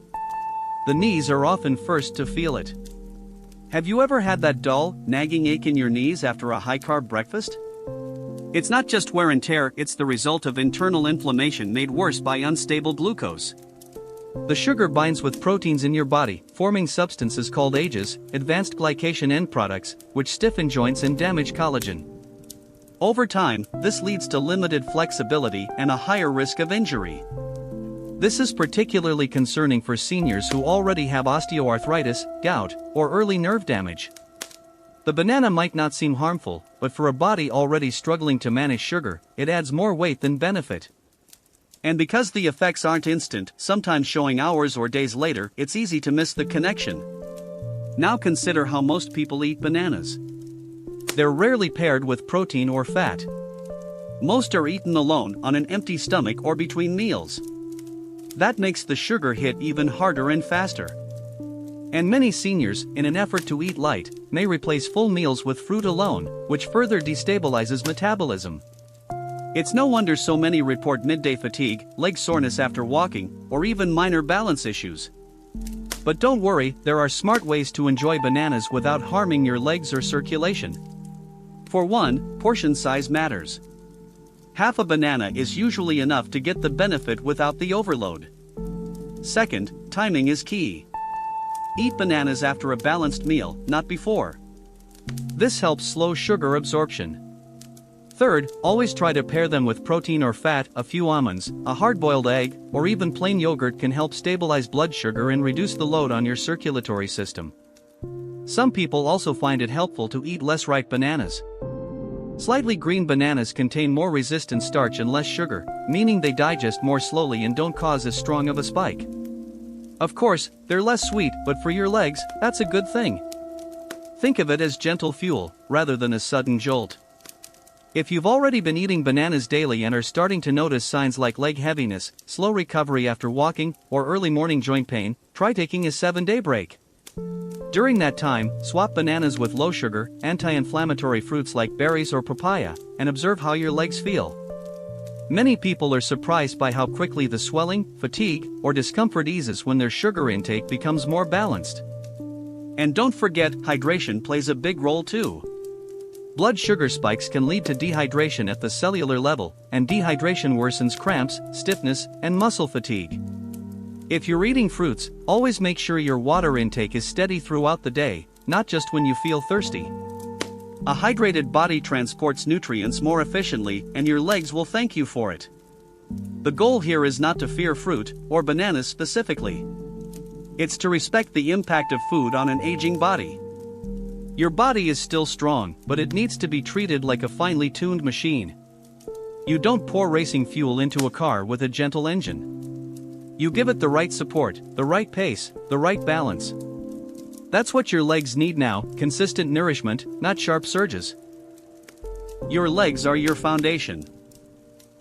The knees are often first to feel it. Have you ever had that dull, nagging ache in your knees after a high-carb breakfast? It's not just wear and tear, it's the result of internal inflammation made worse by unstable glucose. The sugar binds with proteins in your body, forming substances called AGEs, advanced glycation end products, which stiffen joints and damage collagen. Over time, this leads to limited flexibility and a higher risk of injury. This is particularly concerning for seniors who already have osteoarthritis, gout, or early nerve damage. The banana might not seem harmful, but for a body already struggling to manage sugar, it adds more weight than benefit. And because the effects aren't instant, sometimes showing hours or days later, it's easy to miss the connection. Now consider how most people eat bananas. They're rarely paired with protein or fat. Most are eaten alone on an empty stomach or between meals. That makes the sugar hit even harder and faster. And many seniors, in an effort to eat light, may replace full meals with fruit alone, which further destabilizes metabolism. It's no wonder so many report midday fatigue, leg soreness after walking, or even minor balance issues. But don't worry, there are smart ways to enjoy bananas without harming your legs or circulation. For one, portion size matters. Half a banana is usually enough to get the benefit without the overload. Second, timing is key. Eat bananas after a balanced meal, not before. This helps slow sugar absorption. Third, always try to pair them with protein or fat. A few almonds, a hard-boiled egg, or even plain yogurt can help stabilize blood sugar and reduce the load on your circulatory system. Some people also find it helpful to eat less ripe bananas. Slightly green bananas contain more resistant starch and less sugar, meaning they digest more slowly and don't cause as strong of a spike. Of course, they're less sweet, but for your legs, that's a good thing. Think of it as gentle fuel, rather than a sudden jolt. If you've already been eating bananas daily and are starting to notice signs like leg heaviness, slow recovery after walking, or early morning joint pain, try taking a 7-day break. During that time, swap bananas with low-sugar, anti-inflammatory fruits like berries or papaya, and observe how your legs feel. Many people are surprised by how quickly the swelling, fatigue, or discomfort eases when their sugar intake becomes more balanced. And don't forget, hydration plays a big role too. Blood sugar spikes can lead to dehydration at the cellular level, and dehydration worsens cramps, stiffness, and muscle fatigue. If you're eating fruits, always make sure your water intake is steady throughout the day, not just when you feel thirsty. A hydrated body transports nutrients more efficiently, and your legs will thank you for it. The goal here is not to fear fruit, or bananas specifically. It's to respect the impact of food on an aging body. Your body is still strong, but it needs to be treated like a finely tuned machine. You don't pour racing fuel into a car with a gentle engine. You give it the right support, the right pace, the right balance. That's what your legs need now, consistent nourishment, not sharp surges. Your legs are your foundation.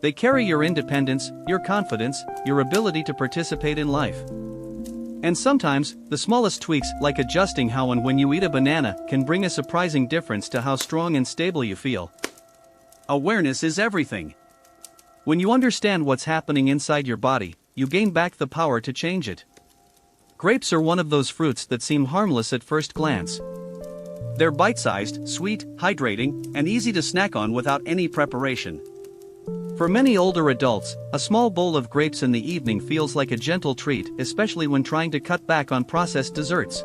They carry your independence, your confidence, your ability to participate in life. And sometimes, the smallest tweaks, like adjusting how and when you eat a banana, can bring a surprising difference to how strong and stable you feel. Awareness is everything. When you understand what's happening inside your body, you gain back the power to change it. Grapes are one of those fruits that seem harmless at first glance. They're bite-sized, sweet, hydrating, and easy to snack on without any preparation. For many older adults, a small bowl of grapes in the evening feels like a gentle treat, especially when trying to cut back on processed desserts.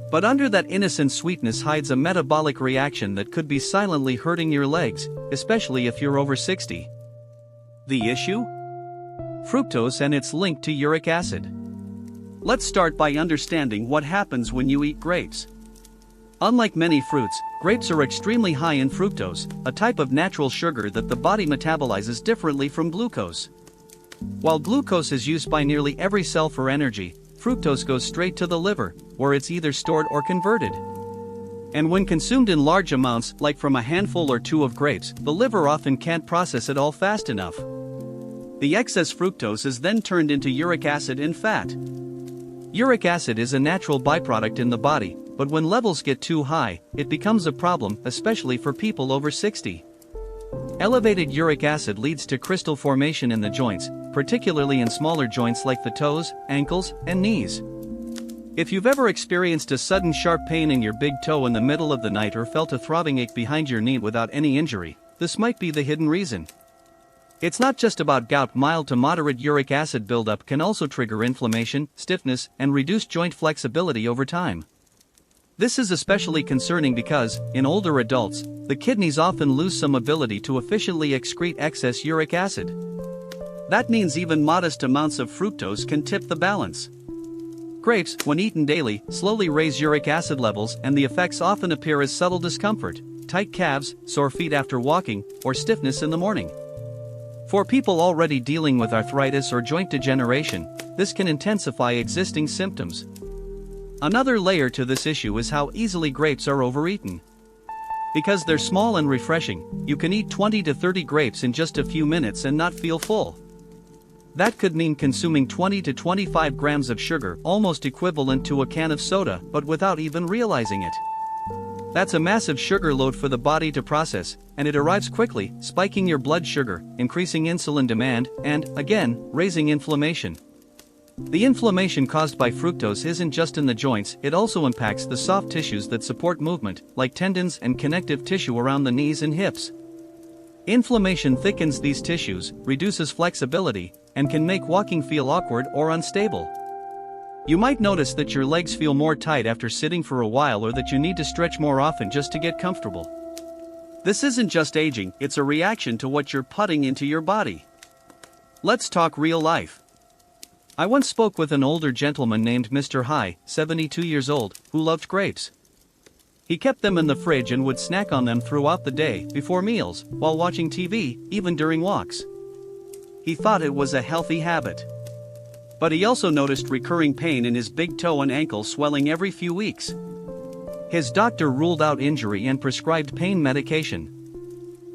But under that innocent sweetness hides a metabolic reaction that could be silently hurting your legs, especially if you're over 60. The issue? Fructose and its link to uric acid. Let's start by understanding what happens when you eat grapes. Unlike many fruits, grapes are extremely high in fructose, a type of natural sugar that the body metabolizes differently from glucose. While glucose is used by nearly every cell for energy, fructose goes straight to the liver, where it's either stored or converted. And when consumed in large amounts, like from a handful or two of grapes, the liver often can't process it all fast enough. The excess fructose is then turned into uric acid and fat. Uric acid is a natural byproduct in the body, but when levels get too high, it becomes a problem, especially for people over 60. Elevated uric acid leads to crystal formation in the joints, particularly in smaller joints like the toes, ankles, and knees. If you've ever experienced a sudden sharp pain in your big toe in the middle of the night or felt a throbbing ache behind your knee without any injury, this might be the hidden reason. It's not just about gout. Mild to moderate uric acid buildup can also trigger inflammation, stiffness, and reduce joint flexibility over time. This is especially concerning because, in older adults, the kidneys often lose some ability to efficiently excrete excess uric acid. That means even modest amounts of fructose can tip the balance. Grapes, when eaten daily, slowly raise uric acid levels, and the effects often appear as subtle discomfort, tight calves, sore feet after walking, or stiffness in the morning. For people already dealing with arthritis or joint degeneration, this can intensify existing symptoms. Another layer to this issue is how easily grapes are overeaten. Because they're small and refreshing, you can eat 20 to 30 grapes in just a few minutes and not feel full. That could mean consuming 20 to 25 grams of sugar, almost equivalent to a can of soda, but without even realizing it. That's a massive sugar load for the body to process, and it arrives quickly, spiking your blood sugar, increasing insulin demand, and, again, raising inflammation. The inflammation caused by fructose isn't just in the joints, it also impacts the soft tissues that support movement, like tendons and connective tissue around the knees and hips. Inflammation thickens these tissues, reduces flexibility, and can make walking feel awkward or unstable. You might notice that your legs feel more tight after sitting for a while, or that you need to stretch more often just to get comfortable. This isn't just aging, it's a reaction to what you're putting into your body. Let's talk real life. I once spoke with an older gentleman named Mr. High, 72 years old, who loved grapes. He kept them in the fridge and would snack on them throughout the day, before meals, while watching TV, even during walks. He thought it was a healthy habit. But he also noticed recurring pain in his big toe and ankle, swelling every few weeks. His doctor ruled out injury and prescribed pain medication.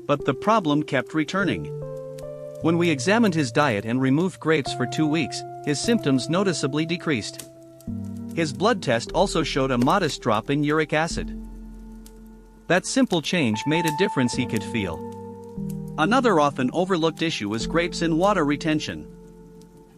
But the problem kept returning. When we examined his diet and removed grapes for 2 weeks, his symptoms noticeably decreased. His blood test also showed a modest drop in uric acid. That simple change made a difference he could feel. Another often overlooked issue is grapes and water retention.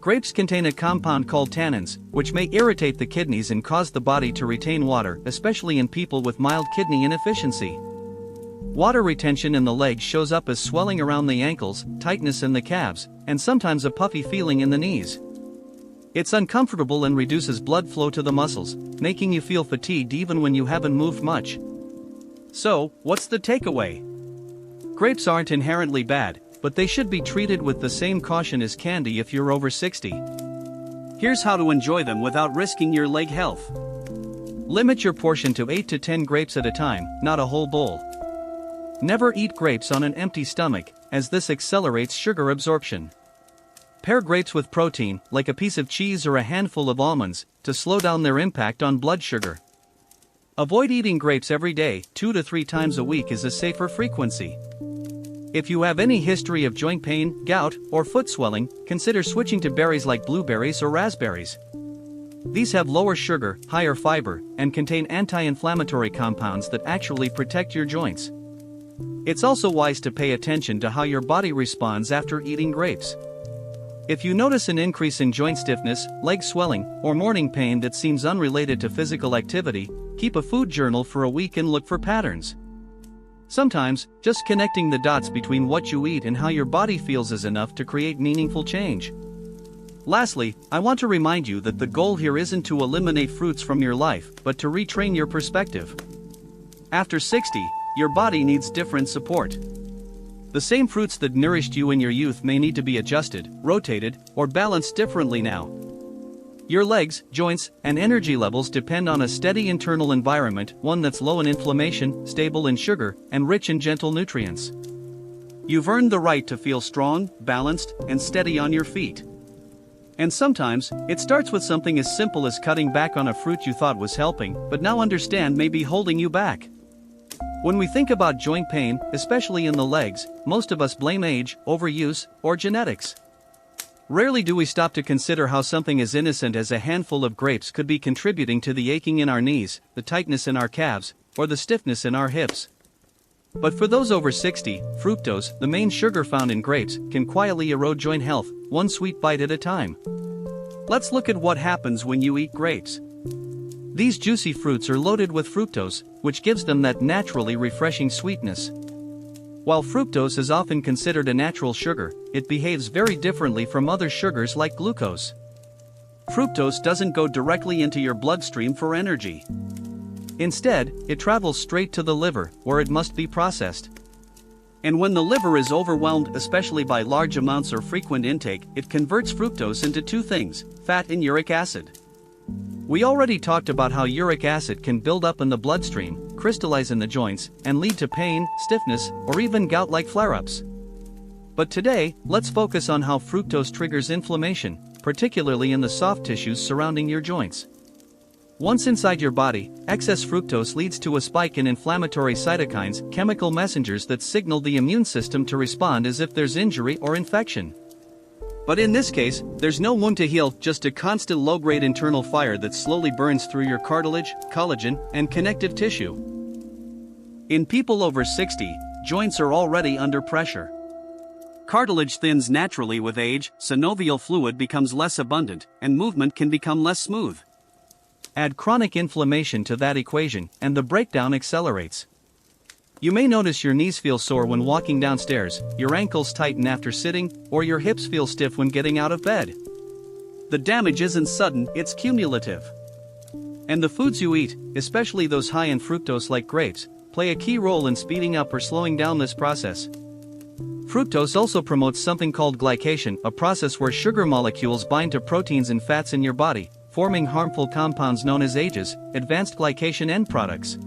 Grapes contain a compound called tannins, which may irritate the kidneys and cause the body to retain water, especially in people with mild kidney inefficiency. Water retention in the legs shows up as swelling around the ankles, tightness in the calves, and sometimes a puffy feeling in the knees. It's uncomfortable and reduces blood flow to the muscles, making you feel fatigued even when you haven't moved much. So, what's the takeaway? Grapes aren't inherently bad, but they should be treated with the same caution as candy if you're over 60. Here's how to enjoy them without risking your leg health. Limit your portion to 8 to 10 grapes at a time, not a whole bowl. Never eat grapes on an empty stomach, as this accelerates sugar absorption. Pair grapes with protein, like a piece of cheese or a handful of almonds, to slow down their impact on blood sugar. Avoid eating grapes every day. 2 to 3 times a week is a safer frequency. If you have any history of joint pain, gout, or foot swelling, consider switching to berries like blueberries or raspberries. These have lower sugar, higher fiber, and contain anti-inflammatory compounds that actually protect your joints. It's also wise to pay attention to how your body responds after eating grapes. If you notice an increase in joint stiffness, leg swelling, or morning pain that seems unrelated to physical activity, keep a food journal for a week and look for patterns. Sometimes, just connecting the dots between what you eat and how your body feels is enough to create meaningful change. Lastly, I want to remind you that the goal here isn't to eliminate fruits from your life, but to retrain your perspective. After 60, your body needs different support. The same fruits that nourished you in your youth may need to be adjusted, rotated, or balanced differently now. Your legs, joints, and energy levels depend on a steady internal environment, one that's low in inflammation, stable in sugar, and rich in gentle nutrients. You've earned the right to feel strong, balanced, and steady on your feet. And sometimes, it starts with something as simple as cutting back on a fruit you thought was helping, but now understand may be holding you back. When we think about joint pain, especially in the legs, most of us blame age, overuse, or genetics. Rarely do we stop to consider how something as innocent as a handful of grapes could be contributing to the aching in our knees, the tightness in our calves, or the stiffness in our hips. But for those over 60, fructose, the main sugar found in grapes, can quietly erode joint health, one sweet bite at a time. Let's look at what happens when you eat grapes. These juicy fruits are loaded with fructose, which gives them that naturally refreshing sweetness. While fructose is often considered a natural sugar, it behaves very differently from other sugars like glucose. Fructose doesn't go directly into your bloodstream for energy. Instead, it travels straight to the liver, where it must be processed. And when the liver is overwhelmed, especially by large amounts or frequent intake, it converts fructose into two things: fat and uric acid. We already talked about how uric acid can build up in the bloodstream, crystallize in the joints, and lead to pain, stiffness, or even gout-like flare-ups. But today, let's focus on how fructose triggers inflammation, particularly in the soft tissues surrounding your joints. Once inside your body, excess fructose leads to a spike in inflammatory cytokines, chemical messengers that signal the immune system to respond as if there's injury or infection. But in this case, there's no wound to heal, just a constant low-grade internal fire that slowly burns through your cartilage, collagen, and connective tissue. In people over 60, joints are already under pressure. Cartilage thins naturally with age, synovial fluid becomes less abundant, and movement can become less smooth. Add chronic inflammation to that equation, and the breakdown accelerates. You may notice your knees feel sore when walking downstairs, your ankles tighten after sitting, or your hips feel stiff when getting out of bed. The damage isn't sudden, it's cumulative. And the foods you eat, especially those high in fructose like grapes, play a key role in speeding up or slowing down this process. Fructose also promotes something called glycation, a process where sugar molecules bind to proteins and fats in your body, forming harmful compounds known as AGEs, advanced glycation end products.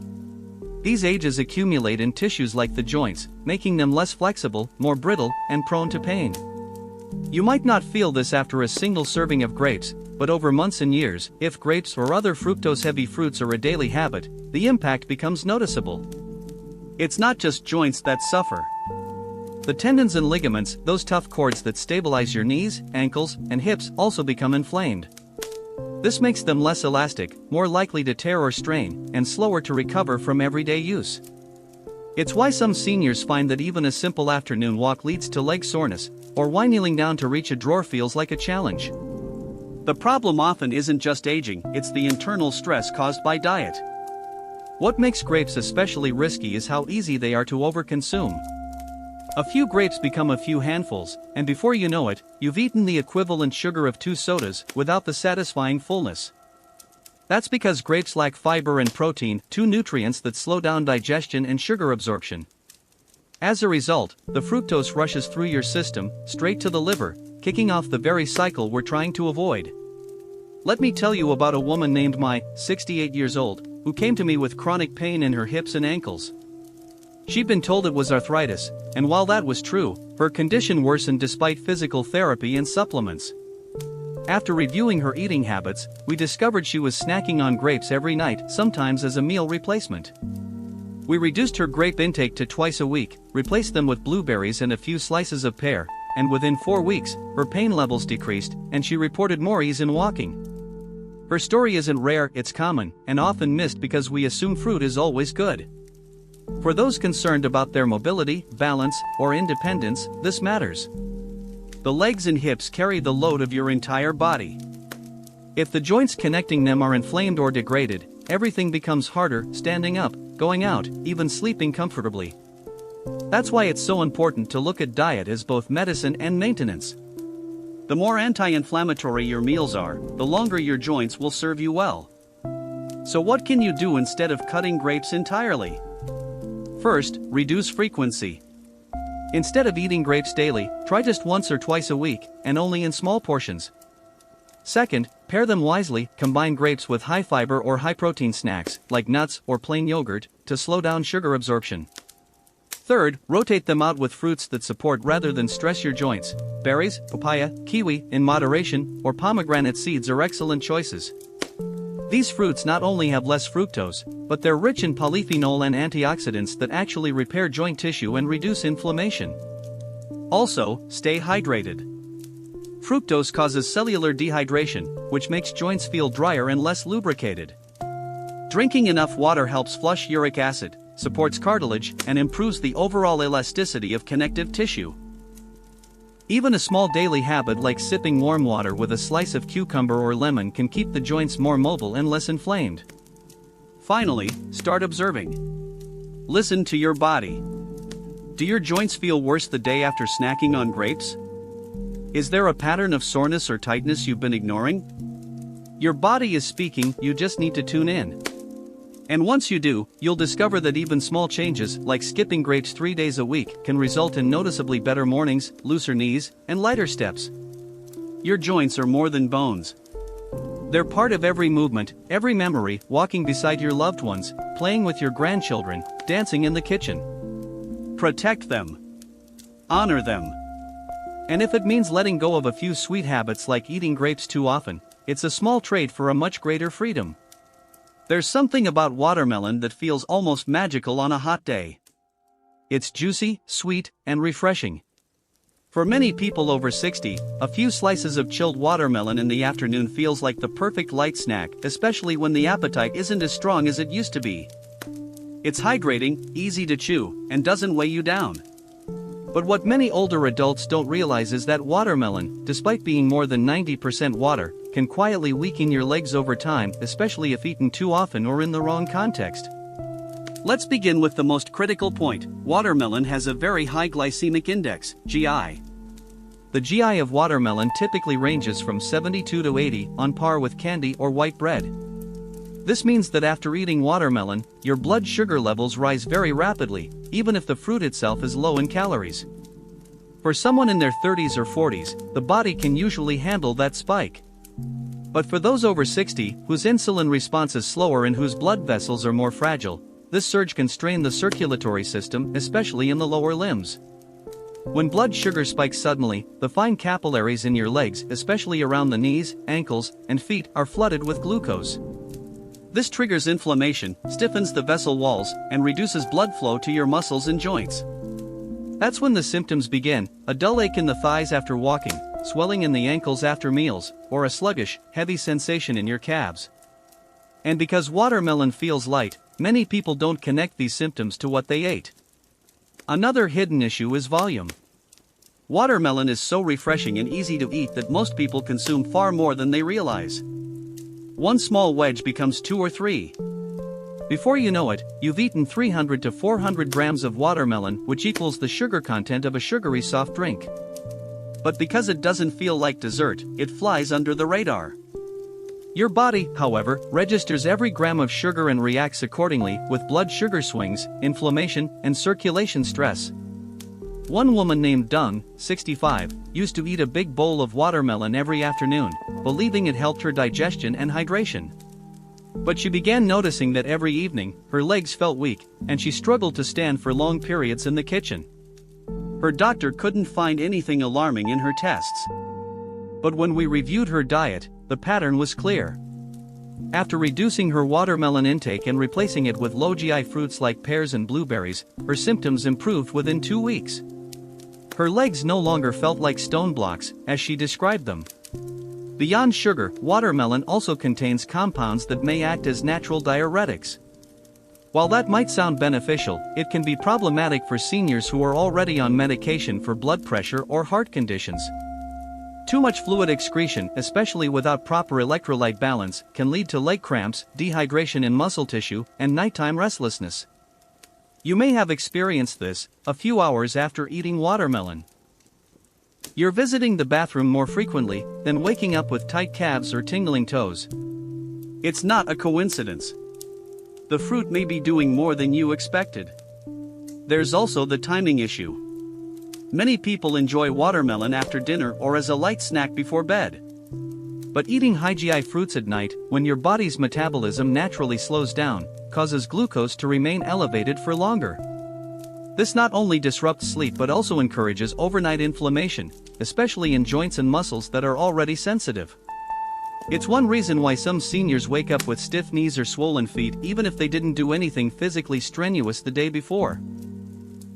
These AGEs accumulate in tissues like the joints, making them less flexible, more brittle, and prone to pain. You might not feel this after a single serving of grapes, but over months and years, if grapes or other fructose-heavy fruits are a daily habit, the impact becomes noticeable. It's not just joints that suffer. The tendons and ligaments, those tough cords that stabilize your knees, ankles, and hips, also become inflamed. This makes them less elastic, more likely to tear or strain, and slower to recover from everyday use. It's why some seniors find that even a simple afternoon walk leads to leg soreness, or why kneeling down to reach a drawer feels like a challenge. The problem often isn't just aging, it's the internal stress caused by diet. What makes grapes especially risky is how easy they are to overconsume. A few grapes become a few handfuls, and before you know it, you've eaten the equivalent sugar of 2 sodas without the satisfying fullness. That's because grapes lack fiber and protein, two nutrients that slow down digestion and sugar absorption. As a result, the fructose rushes through your system, straight to the liver, kicking off the very cycle we're trying to avoid. Let me tell you about a woman named Mai, 68 years old, who came to me with chronic pain in her hips and ankles. She'd been told it was arthritis, and while that was true, her condition worsened despite physical therapy and supplements. After reviewing her eating habits, we discovered she was snacking on grapes every night, sometimes as a meal replacement. We reduced her grape intake to twice a week, replaced them with blueberries and a few slices of pear, and within 4 weeks, her pain levels decreased, and she reported more ease in walking. Her story isn't rare, it's common, and often missed because we assume fruit is always good. For those concerned about their mobility, balance, or independence, this matters. The legs and hips carry the load of your entire body. If the joints connecting them are inflamed or degraded, everything becomes harder: standing up, going out, even sleeping comfortably. That's why it's so important to look at diet as both medicine and maintenance. The more anti-inflammatory your meals are, the longer your joints will serve you well. So what can you do instead of cutting grapes entirely? First, reduce frequency. Instead of eating grapes daily, try just once or twice a week, and only in small portions. Second, Pair them wisely, combine grapes with high-fiber or high-protein snacks, like nuts or plain yogurt, to slow down sugar absorption. Third, rotate them out with fruits that support rather than stress your joints. Berries, papaya, kiwi, in moderation, or pomegranate seeds are excellent choices. These fruits not only have less fructose, but they're rich in polyphenol and antioxidants that actually repair joint tissue and reduce inflammation. Also, stay hydrated. Fructose causes cellular dehydration, which makes joints feel drier and less lubricated. Drinking enough water helps flush uric acid, supports cartilage, and improves the overall elasticity of connective tissue. Even a small daily habit like sipping warm water with a slice of cucumber or lemon can keep the joints more mobile and less inflamed. Finally, start observing. Listen to your body. Do your joints feel worse the day after snacking on grapes? Is there a pattern of soreness or tightness you've been ignoring? Your body is speaking, you just need to tune in. And once you do, you'll discover that even small changes, like skipping grapes 3 days a week, can result in noticeably better mornings, looser knees, and lighter steps. Your joints are more than bones. They're part of every movement, every memory, walking beside your loved ones, playing with your grandchildren, dancing in the kitchen. Protect them. Honor them. And if it means letting go of a few sweet habits like eating grapes too often, it's a small trade for a much greater freedom. There's something about watermelon that feels almost magical on a hot day. It's juicy, sweet, and refreshing. For many people over 60, a few slices of chilled watermelon in the afternoon feels like the perfect light snack, especially when the appetite isn't as strong as it used to be. It's hydrating, easy to chew, and doesn't weigh you down. But what many older adults don't realize is that watermelon, despite being more than 90% water, can quietly weaken your legs over time, especially if eaten too often or in the wrong context. Let's begin with the most critical point. Watermelon has a very high glycemic index, GI. The GI of watermelon typically ranges from 72 to 80, on par with candy or white bread. This means that after eating watermelon, your blood sugar levels rise very rapidly, even if the fruit itself is low in calories. For someone in their 30s or 40s, the body can usually handle that spike. But for those over 60, whose insulin response is slower and whose blood vessels are more fragile, this surge can strain the circulatory system, especially in the lower limbs. When blood sugar spikes suddenly, the fine capillaries in your legs, especially around the knees, ankles, and feet, are flooded with glucose. This triggers inflammation, stiffens the vessel walls, and reduces blood flow to your muscles and joints. That's when the symptoms begin: a dull ache in the thighs after walking, swelling in the ankles after meals, or a sluggish, heavy sensation in your calves. And because watermelon feels light, many people don't connect these symptoms to what they ate. Another hidden issue is volume. Watermelon is so refreshing and easy to eat that most people consume far more than they realize. One small wedge becomes 2 or 3. Before you know it, you've eaten 300 to 400 grams of watermelon, which equals the sugar content of a sugary soft drink. But because it doesn't feel like dessert, it flies under the radar. Your body, however, registers every gram of sugar and reacts accordingly, with blood sugar swings, inflammation, and circulation stress. One woman named Dung, 65, used to eat a big bowl of watermelon every afternoon, believing it helped her digestion and hydration. But she began noticing that every evening, her legs felt weak, and she struggled to stand for long periods in the kitchen. Her doctor couldn't find anything alarming in her tests. But when we reviewed her diet, the pattern was clear. After reducing her watermelon intake and replacing it with low GI fruits like pears and blueberries, her symptoms improved within 2 weeks. Her legs no longer felt like stone blocks, as she described them. Beyond sugar, watermelon also contains compounds that may act as natural diuretics. While that might sound beneficial, it can be problematic for seniors who are already on medication for blood pressure or heart conditions. Too much fluid excretion, especially without proper electrolyte balance, can lead to leg cramps, dehydration in muscle tissue, and nighttime restlessness. You may have experienced this a few hours after eating watermelon. You're visiting the bathroom more frequently than waking up with tight calves or tingling toes. It's not a coincidence. The fruit may be doing more than you expected. There's also the timing issue. Many people enjoy watermelon after dinner or as a light snack before bed. But eating high GI fruits at night, when your body's metabolism naturally slows down, causes glucose to remain elevated for longer. This not only disrupts sleep but also encourages overnight inflammation, especially in joints and muscles that are already sensitive. It's one reason why some seniors wake up with stiff knees or swollen feet even if they didn't do anything physically strenuous the day before.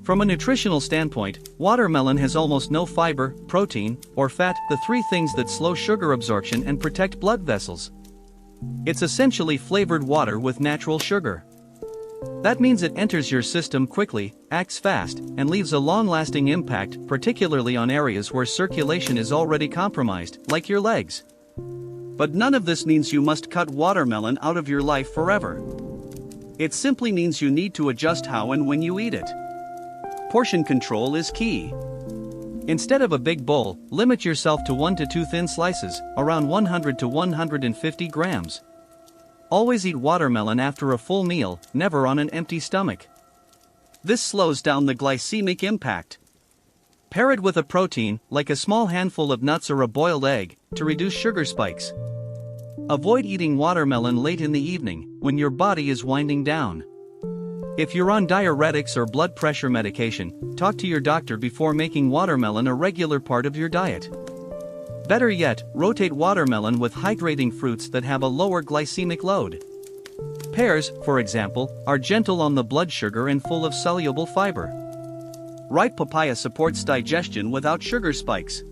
From a nutritional standpoint, watermelon has almost no fiber, protein, or fat, the three things that slow sugar absorption and protect blood vessels. It's essentially flavored water with natural sugar. That means it enters your system quickly, acts fast, and leaves a long-lasting impact, particularly on areas where circulation is already compromised, like your legs. But none of this means you must cut watermelon out of your life forever. It simply means you need to adjust how and when you eat it. Portion control is key. Instead of a big bowl, limit yourself to 1 to 2 thin slices, around 100 to 150 grams. Always eat watermelon after a full meal, never on an empty stomach. This slows down the glycemic impact. Pair it with a protein, like a small handful of nuts or a boiled egg, to reduce sugar spikes. Avoid eating watermelon late in the evening, when your body is winding down. If you're on diuretics or blood pressure medication, talk to your doctor before making watermelon a regular part of your diet. Better yet, rotate watermelon with high-grading fruits that have a lower glycemic load. Pears, for example, are gentle on the blood sugar and full of soluble fiber. Ripe papaya supports digestion without sugar spikes.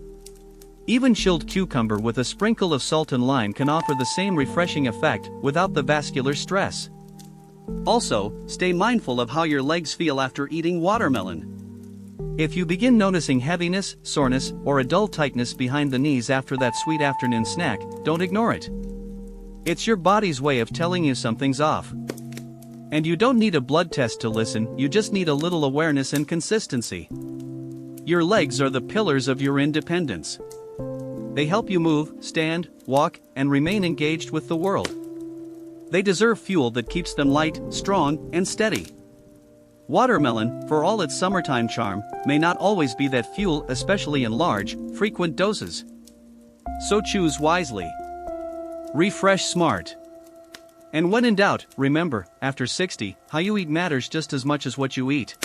Even chilled cucumber with a sprinkle of salt and lime can offer the same refreshing effect without the vascular stress. Also, stay mindful of how your legs feel after eating watermelon. If you begin noticing heaviness, soreness, or a dull tightness behind the knees after that sweet afternoon snack, don't ignore it. It's your body's way of telling you something's off. And you don't need a blood test to listen, you just need a little awareness and consistency. Your legs are the pillars of your independence. They help you move, stand, walk, and remain engaged with the world. They deserve fuel that keeps them light, strong, and steady. Watermelon, for all its summertime charm, may not always be that fuel, especially in large, frequent doses. So choose wisely. Refresh smart. And when in doubt, remember, after 60, how you eat matters just as much as what you eat.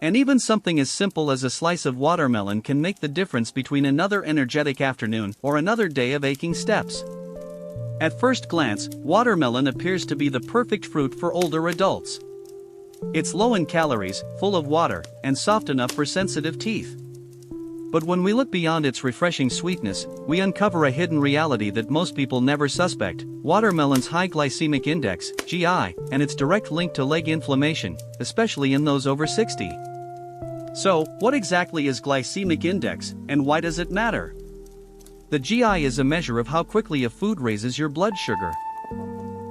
And even something as simple as a slice of watermelon can make the difference between another energetic afternoon or another day of aching steps. At first glance, watermelon appears to be the perfect fruit for older adults. It's low in calories, full of water, and soft enough for sensitive teeth. But when we look beyond its refreshing sweetness, we uncover a hidden reality that most people never suspect: watermelon's high glycemic index, GI, and its direct link to leg inflammation, especially in those over 60. So, what exactly is glycemic index, and why does it matter? The GI is a measure of how quickly a food raises your blood sugar.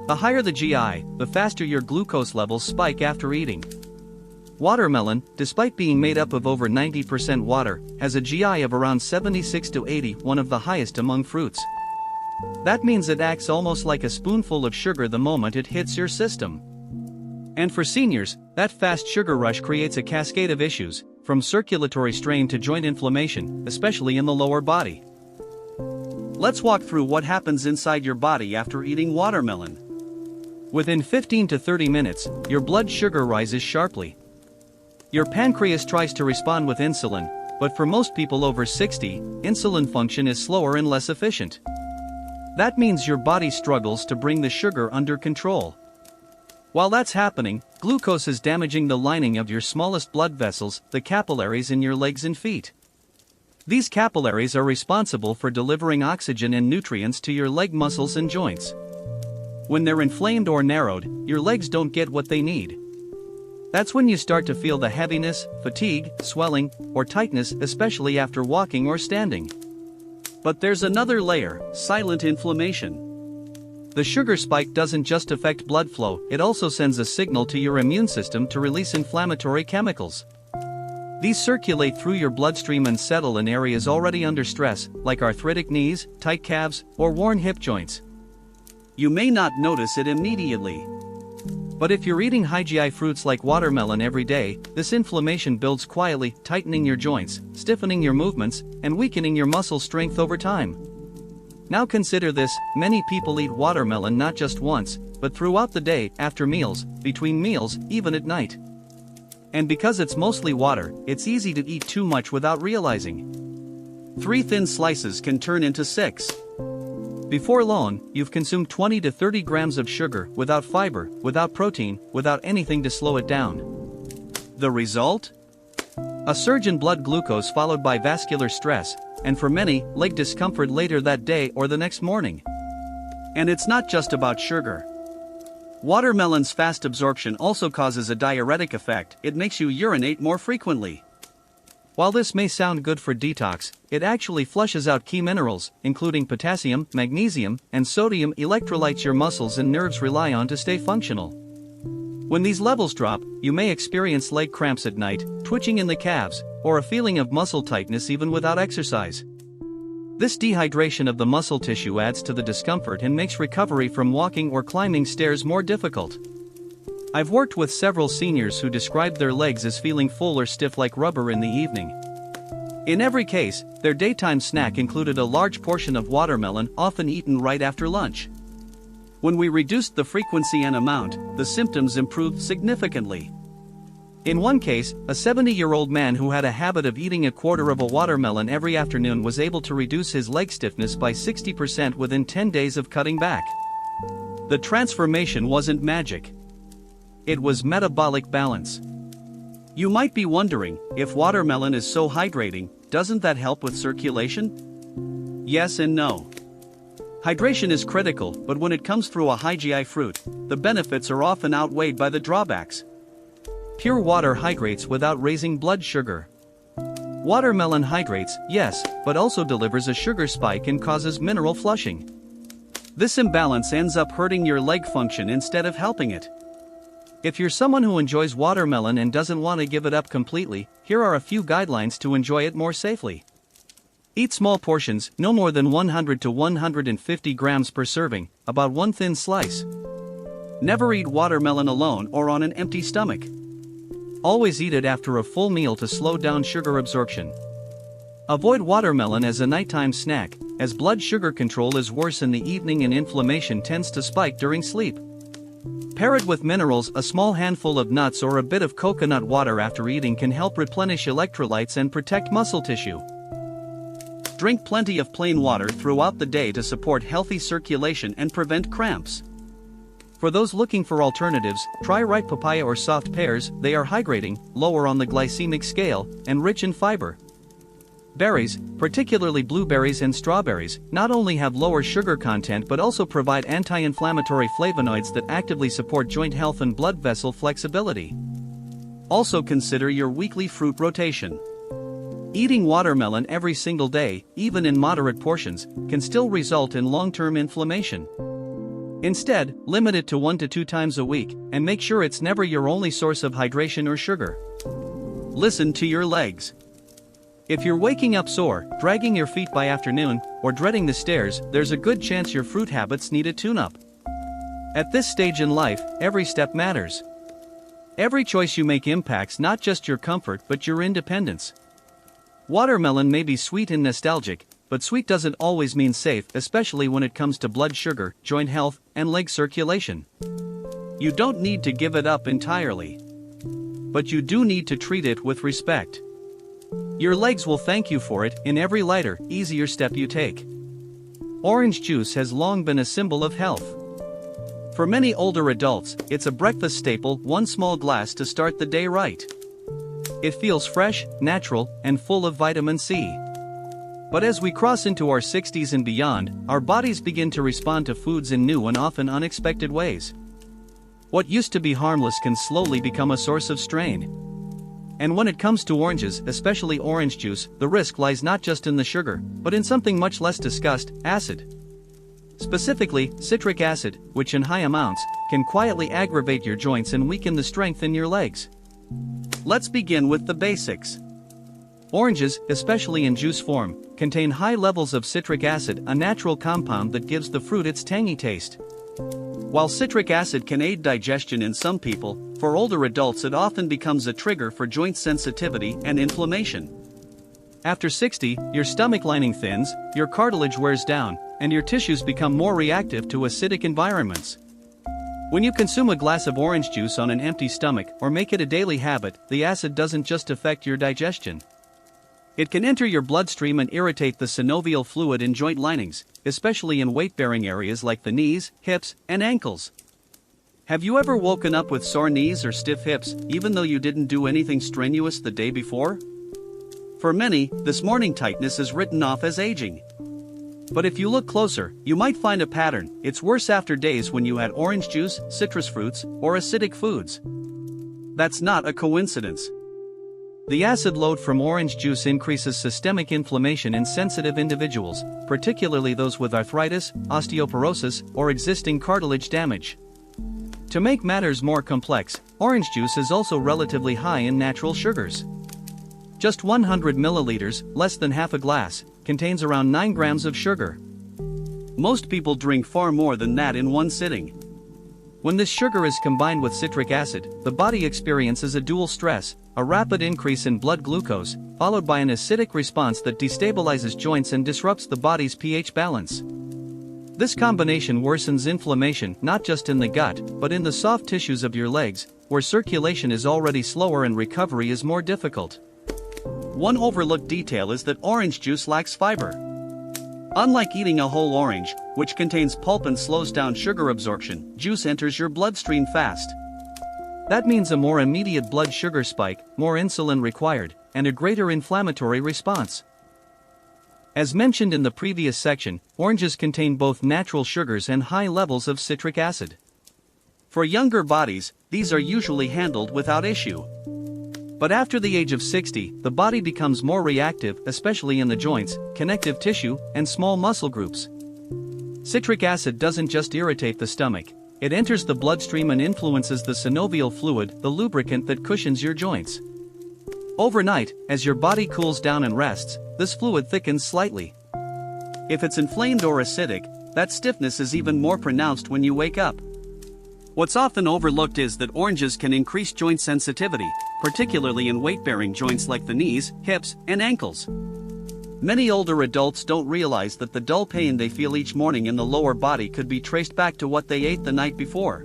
The higher the GI, the faster your glucose levels spike after eating. Watermelon, despite being made up of over 90% water, has a GI of around 76 to 80, one of the highest among fruits. That means it acts almost like a spoonful of sugar the moment it hits your system. And for seniors, that fast sugar rush creates a cascade of issues, from circulatory strain to joint inflammation, especially in the lower body. Let's walk through what happens inside your body after eating watermelon. Within 15 to 30 minutes, your blood sugar rises sharply. Your pancreas tries to respond with insulin, but for most people over 60, insulin function is slower and less efficient. That means your body struggles to bring the sugar under control. While that's happening, glucose is damaging the lining of your smallest blood vessels, the capillaries in your legs and feet. These capillaries are responsible for delivering oxygen and nutrients to your leg muscles and joints. When they're inflamed or narrowed, your legs don't get what they need. That's when you start to feel the heaviness, fatigue, swelling, or tightness, especially after walking or standing. But there's another layer: silent inflammation. The sugar spike doesn't just affect blood flow, it also sends a signal to your immune system to release inflammatory chemicals. These circulate through your bloodstream and settle in areas already under stress, like arthritic knees, tight calves, or worn hip joints. You may not notice it immediately. But if you're eating high GI fruits like watermelon every day, this inflammation builds quietly, tightening your joints, stiffening your movements, and weakening your muscle strength over time. Now consider this: many people eat watermelon not just once, but throughout the day, after meals, between meals, even at night. And because it's mostly water, it's easy to eat too much without realizing. 3 thin slices can turn into 6. Before long, you've consumed 20 to 30 grams of sugar, without fiber, without protein, without anything to slow it down. The result? A surge in blood glucose followed by vascular stress, and for many, leg discomfort later that day or the next morning. And it's not just about sugar. Watermelon's fast absorption also causes a diuretic effect. It makes you urinate more frequently. While this may sound good for detox, it actually flushes out key minerals, including potassium, magnesium, and sodium electrolytes your muscles and nerves rely on to stay functional. When these levels drop, you may experience leg cramps at night, twitching in the calves, or a feeling of muscle tightness even without exercise. This dehydration of the muscle tissue adds to the discomfort and makes recovery from walking or climbing stairs more difficult. I've worked with several seniors who described their legs as feeling full or stiff like rubber in the evening. In every case, their daytime snack included a large portion of watermelon, often eaten right after lunch. When we reduced the frequency and amount, the symptoms improved significantly. In one case, a 70-year-old man who had a habit of eating a quarter of a watermelon every afternoon was able to reduce his leg stiffness by 60% within 10 days of cutting back. The transformation wasn't magic. It was metabolic balance. You might be wondering, if watermelon is so hydrating, doesn't that help with circulation? Yes and no. Hydration is critical, but when it comes through a high GI fruit, the benefits are often outweighed by the drawbacks. Pure water hydrates without raising blood sugar. Watermelon hydrates, yes, but also delivers a sugar spike and causes mineral flushing. This imbalance ends up hurting your leg function instead of helping it. If you're someone who enjoys watermelon and doesn't want to give it up completely, here are a few guidelines to enjoy it more safely. Eat small portions, no more than 100 to 150 grams per serving, about 1 thin slice. Never eat watermelon alone or on an empty stomach. Always eat it after a full meal to slow down sugar absorption. Avoid watermelon as a nighttime snack, as blood sugar control is worse in the evening and inflammation tends to spike during sleep. Pair it with minerals. A small handful of nuts or a bit of coconut water after eating can help replenish electrolytes and protect muscle tissue. Drink plenty of plain water throughout the day to support healthy circulation and prevent cramps. For those looking for alternatives, try ripe papaya or soft pears. They are hydrating, lower on the glycemic scale, and rich in fiber. Berries, particularly blueberries and strawberries, not only have lower sugar content but also provide anti-inflammatory flavonoids that actively support joint health and blood vessel flexibility. Also consider your weekly fruit rotation. Eating watermelon every single day, even in moderate portions, can still result in long-term inflammation. Instead, limit it to 1 to 2 times a week, and make sure it's never your only source of hydration or sugar. Listen to your legs. If you're waking up sore, dragging your feet by afternoon, or dreading the stairs, there's a good chance your fruit habits need a tune-up. At this stage in life, every step matters. Every choice you make impacts not just your comfort but your independence. Watermelon may be sweet and nostalgic, but sweet doesn't always mean safe, especially when it comes to blood sugar, joint health, and leg circulation. You don't need to give it up entirely. But you do need to treat it with respect. Your legs will thank you for it in every lighter, easier step you take. Orange juice has long been a symbol of health. For many older adults, it's a breakfast staple, 1 small glass to start the day right. It feels fresh, natural, and full of vitamin C. But as we cross into our 60s and beyond, our bodies begin to respond to foods in new and often unexpected ways. What used to be harmless can slowly become a source of strain. And when it comes to oranges, especially orange juice, the risk lies not just in the sugar, but in something much less discussed: acid. Specifically, citric acid, which in high amounts, can quietly aggravate your joints and weaken the strength in your legs. Let's begin with the basics. Oranges, especially in juice form, contain high levels of citric acid, a natural compound that gives the fruit its tangy taste. While citric acid can aid digestion in some people, for older adults it often becomes a trigger for joint sensitivity and inflammation. After 60, your stomach lining thins, your cartilage wears down, and your tissues become more reactive to acidic environments. When you consume a glass of orange juice on an empty stomach or make it a daily habit, the acid doesn't just affect your digestion. It can enter your bloodstream and irritate the synovial fluid in joint linings, especially in weight-bearing areas like the knees, hips, and ankles. Have you ever woken up with sore knees or stiff hips, even though you didn't do anything strenuous the day before? For many, this morning tightness is written off as aging. But if you look closer, you might find a pattern. It's worse after days when you had orange juice, citrus fruits, or acidic foods. That's not a coincidence. The acid load from orange juice increases systemic inflammation in sensitive individuals, particularly those with arthritis, osteoporosis, or existing cartilage damage. To make matters more complex, orange juice is also relatively high in natural sugars. Just 100 milliliters, less than half a glass, contains around 9 grams of sugar. Most people drink far more than that in one sitting. When this sugar is combined with citric acid, the body experiences a dual stress, a rapid increase in blood glucose, followed by an acidic response that destabilizes joints and disrupts the body's pH balance. This combination worsens inflammation not just in the gut, but in the soft tissues of your legs, where circulation is already slower and recovery is more difficult. One overlooked detail is that orange juice lacks fiber. Unlike eating a whole orange, which contains pulp and slows down sugar absorption, juice enters your bloodstream fast. That means a more immediate blood sugar spike, more insulin required, and a greater inflammatory response. As mentioned in the previous section, oranges contain both natural sugars and high levels of citric acid. For younger bodies, these are usually handled without issue. But after the age of 60, the body becomes more reactive, especially in the joints, connective tissue, and small muscle groups. Citric acid doesn't just irritate the stomach, it enters the bloodstream and influences the synovial fluid, the lubricant that cushions your joints. Overnight, as your body cools down and rests, this fluid thickens slightly. If it's inflamed or acidic, that stiffness is even more pronounced when you wake up. What's often overlooked is that oranges can increase joint sensitivity, particularly in weight-bearing joints like the knees, hips, and ankles. Many older adults don't realize that the dull pain they feel each morning in the lower body could be traced back to what they ate the night before.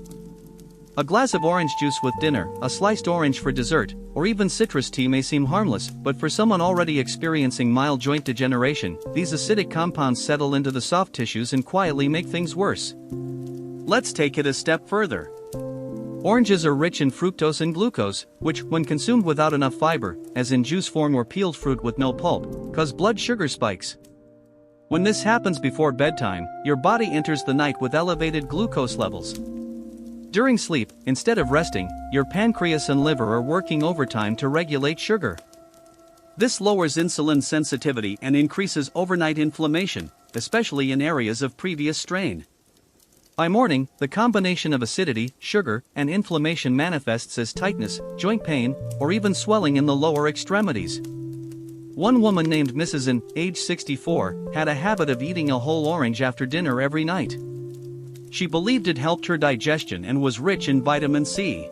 A glass of orange juice with dinner, a sliced orange for dessert, or even citrus tea may seem harmless, but for someone already experiencing mild joint degeneration, these acidic compounds settle into the soft tissues and quietly make things worse. Let's take it a step further. Oranges are rich in fructose and glucose, which, when consumed without enough fiber, as in juice form or peeled fruit with no pulp, cause blood sugar spikes. When this happens before bedtime, your body enters the night with elevated glucose levels. During sleep, instead of resting, your pancreas and liver are working overtime to regulate sugar. This lowers insulin sensitivity and increases overnight inflammation, especially in areas of previous strain. By morning, the combination of acidity, sugar, and inflammation manifests as tightness, joint pain, or even swelling in the lower extremities. One woman named Mrs. N, age 64, had a habit of eating a whole orange after dinner every night. She believed it helped her digestion and was rich in vitamin C.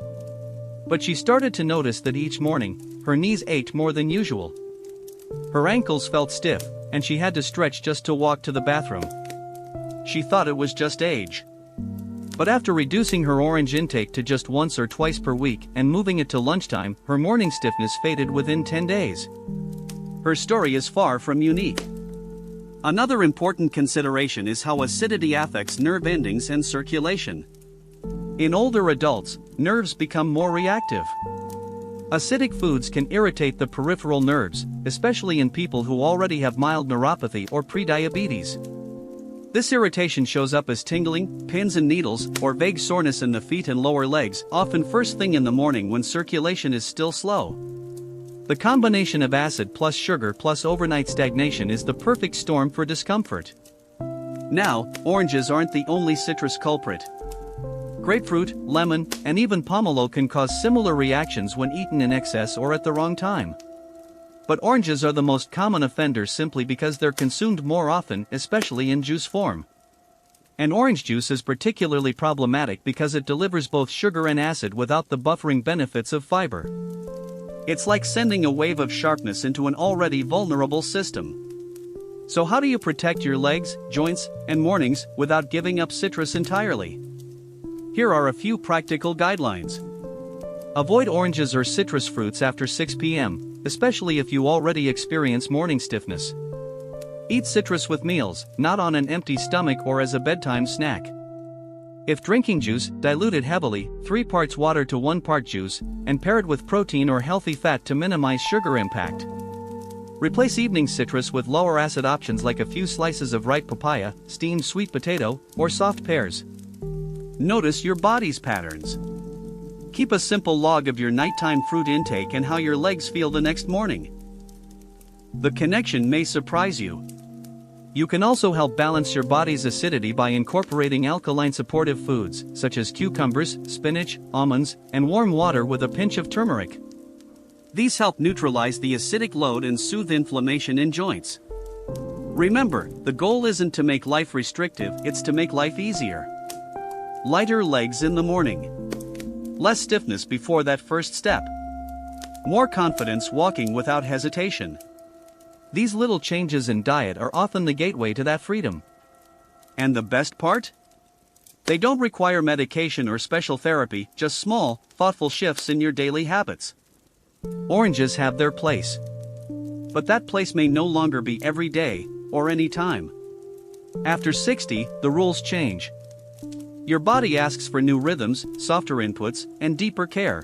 But she started to notice that each morning, her knees ached more than usual. Her ankles felt stiff, and she had to stretch just to walk to the bathroom. She thought it was just age. But after reducing her orange intake to just once or twice per week and moving it to lunchtime, her morning stiffness faded within 10 days. Her story is far from unique. Another important consideration is how acidity affects nerve endings and circulation. In older adults, nerves become more reactive. Acidic foods can irritate the peripheral nerves, especially in people who already have mild neuropathy or prediabetes. This irritation shows up as tingling, pins and needles, or vague soreness in the feet and lower legs, often first thing in the morning when circulation is still slow. The combination of acid plus sugar plus overnight stagnation is the perfect storm for discomfort. Now, oranges aren't the only citrus culprit. Grapefruit, lemon, and even pomelo can cause similar reactions when eaten in excess or at the wrong time. But oranges are the most common offenders simply because they're consumed more often, especially in juice form. And orange juice is particularly problematic because it delivers both sugar and acid without the buffering benefits of fiber. It's like sending a wave of sharpness into an already vulnerable system. So how do you protect your legs, joints, and mornings without giving up citrus entirely? Here are a few practical guidelines. Avoid oranges or citrus fruits after 6 p.m., especially if you already experience morning stiffness. Eat citrus with meals, not on an empty stomach or as a bedtime snack. If drinking juice, dilute it heavily, 3 parts water to 1 part juice, and pair it with protein or healthy fat to minimize sugar impact. Replace evening citrus with lower acid options like a few slices of ripe papaya, steamed sweet potato, or soft pears. Notice your body's patterns. Keep a simple log of your nighttime fruit intake and how your legs feel the next morning. The connection may surprise you. You can also help balance your body's acidity by incorporating alkaline supportive foods, such as cucumbers, spinach, almonds, and warm water with a pinch of turmeric. These help neutralize the acidic load and soothe inflammation in joints. Remember, the goal isn't to make life restrictive, it's to make life easier. Lighter legs in the morning. Less stiffness before that first step. More confidence walking without hesitation. These little changes in diet are often the gateway to that freedom. And the best part? They don't require medication or special therapy, just small, thoughtful shifts in your daily habits. Oranges have their place. But that place may no longer be every day, or any time. After 60, the rules change. Your body asks for new rhythms, softer inputs, and deeper care.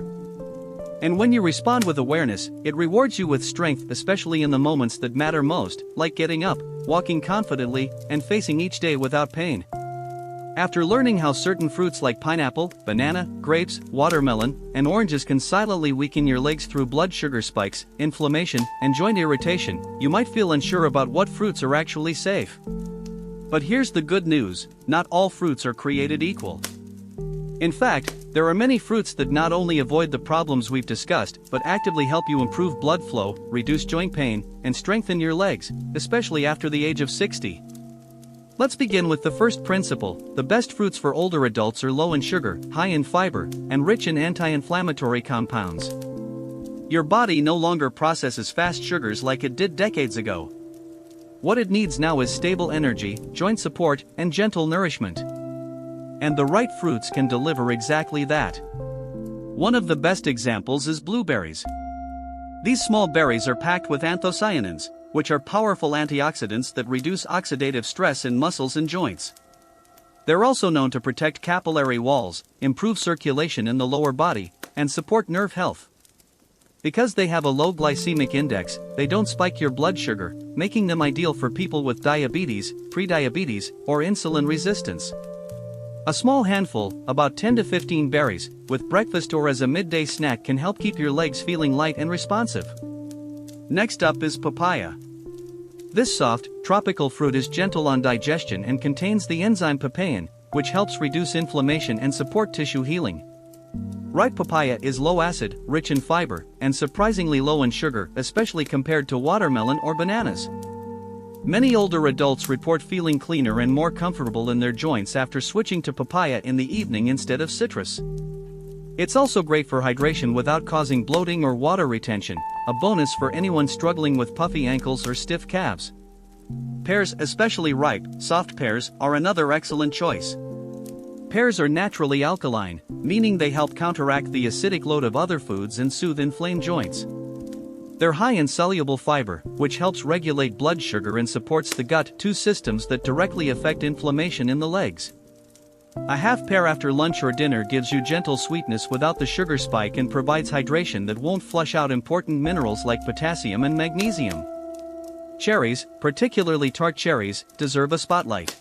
And when you respond with awareness, it rewards you with strength, especially in the moments that matter most, like getting up, walking confidently, and facing each day without pain. After learning how certain fruits like pineapple, banana, grapes, watermelon, and oranges can silently weaken your legs through blood sugar spikes, inflammation, and joint irritation, you might feel unsure about what fruits are actually safe. But here's the good news: not all fruits are created equal. In fact, there are many fruits that not only avoid the problems we've discussed, but actively help you improve blood flow, reduce joint pain, and strengthen your legs, especially after the age of 60. Let's begin with the first principle. The best fruits for older adults are low in sugar, high in fiber, and rich in anti-inflammatory compounds. Your body no longer processes fast sugars like it did decades ago. What it needs now is stable energy, joint support, and gentle nourishment. And the right fruits can deliver exactly that. One of the best examples is blueberries. These small berries are packed with anthocyanins, which are powerful antioxidants that reduce oxidative stress in muscles and joints. They're also known to protect capillary walls, improve circulation in the lower body, and support nerve health. Because they have a low glycemic index, they don't spike your blood sugar, making them ideal for people with diabetes, prediabetes, or insulin resistance. A small handful, about 10 to 15 berries, with breakfast or as a midday snack can help keep your legs feeling light and responsive. Next up is papaya. This soft, tropical fruit is gentle on digestion and contains the enzyme papain, which helps reduce inflammation and support tissue healing. Ripe papaya is low acid, rich in fiber, and surprisingly low in sugar, especially compared to watermelon or bananas. Many older adults report feeling cleaner and more comfortable in their joints after switching to papaya in the evening instead of citrus. It's also great for hydration without causing bloating or water retention, a bonus for anyone struggling with puffy ankles or stiff calves. Pears, especially ripe, soft pears, are another excellent choice. Pears are naturally alkaline, meaning they help counteract the acidic load of other foods and soothe inflamed joints. They're high in soluble fiber, which helps regulate blood sugar and supports the gut, two systems that directly affect inflammation in the legs. A half pear after lunch or dinner gives you gentle sweetness without the sugar spike and provides hydration that won't flush out important minerals like potassium and magnesium. Cherries, particularly tart cherries, deserve a spotlight.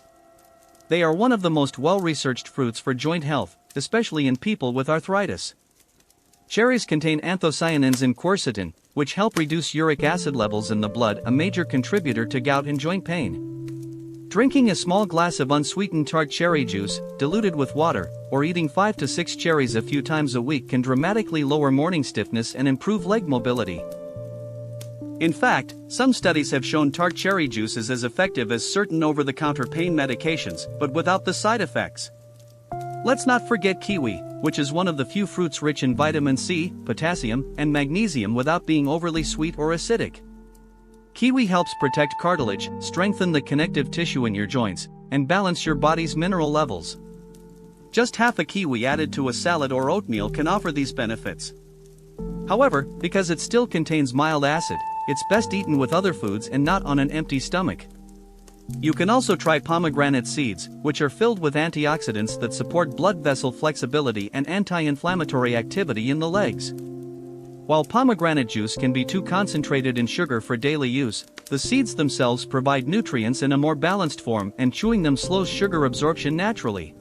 They are one of the most well-researched fruits for joint health, especially in people with arthritis. Cherries contain anthocyanins and quercetin, which help reduce uric acid levels in the blood, a major contributor to gout and joint pain. Drinking a small glass of unsweetened tart cherry juice, diluted with water, or eating 5 to 6 cherries a few times a week can dramatically lower morning stiffness and improve leg mobility. In fact, some studies have shown tart cherry juice is as effective as certain over-the-counter pain medications, but without the side effects. Let's not forget kiwi, which is one of the few fruits rich in vitamin C, potassium, and magnesium without being overly sweet or acidic. Kiwi helps protect cartilage, strengthen the connective tissue in your joints, and balance your body's mineral levels. Just half a kiwi added to a salad or oatmeal can offer these benefits. However, because it still contains mild acid, it's best eaten with other foods and not on an empty stomach. You can also try pomegranate seeds, which are filled with antioxidants that support blood vessel flexibility and anti-inflammatory activity in the legs. While pomegranate juice can be too concentrated in sugar for daily use, the seeds themselves provide nutrients in a more balanced form, and chewing them slows sugar absorption naturally.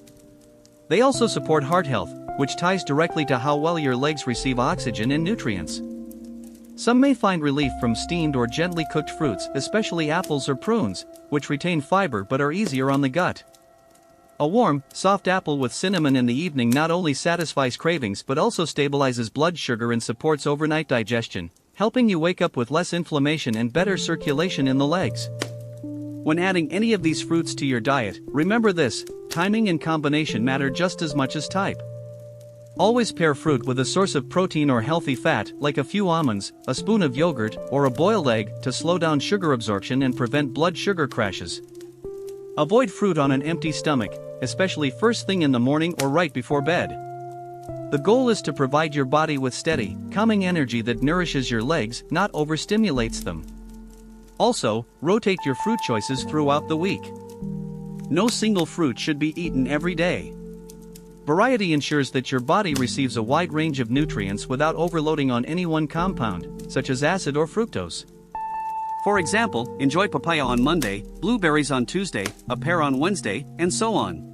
They also support heart health, which ties directly to how well your legs receive oxygen and nutrients. Some may find relief from steamed or gently cooked fruits, especially apples or prunes, which retain fiber but are easier on the gut. A warm, soft apple with cinnamon in the evening not only satisfies cravings but also stabilizes blood sugar and supports overnight digestion, helping you wake up with less inflammation and better circulation in the legs. When adding any of these fruits to your diet, remember this: timing and combination matter just as much as type. Always pair fruit with a source of protein or healthy fat, like a few almonds, a spoon of yogurt, or a boiled egg, to slow down sugar absorption and prevent blood sugar crashes. Avoid fruit on an empty stomach, especially first thing in the morning or right before bed. The goal is to provide your body with steady, calming energy that nourishes your legs, not overstimulates them. Also, rotate your fruit choices throughout the week. No single fruit should be eaten every day. Variety ensures that your body receives a wide range of nutrients without overloading on any one compound, such as acid or fructose. For example, enjoy papaya on Monday, blueberries on Tuesday, a pear on Wednesday, and so on.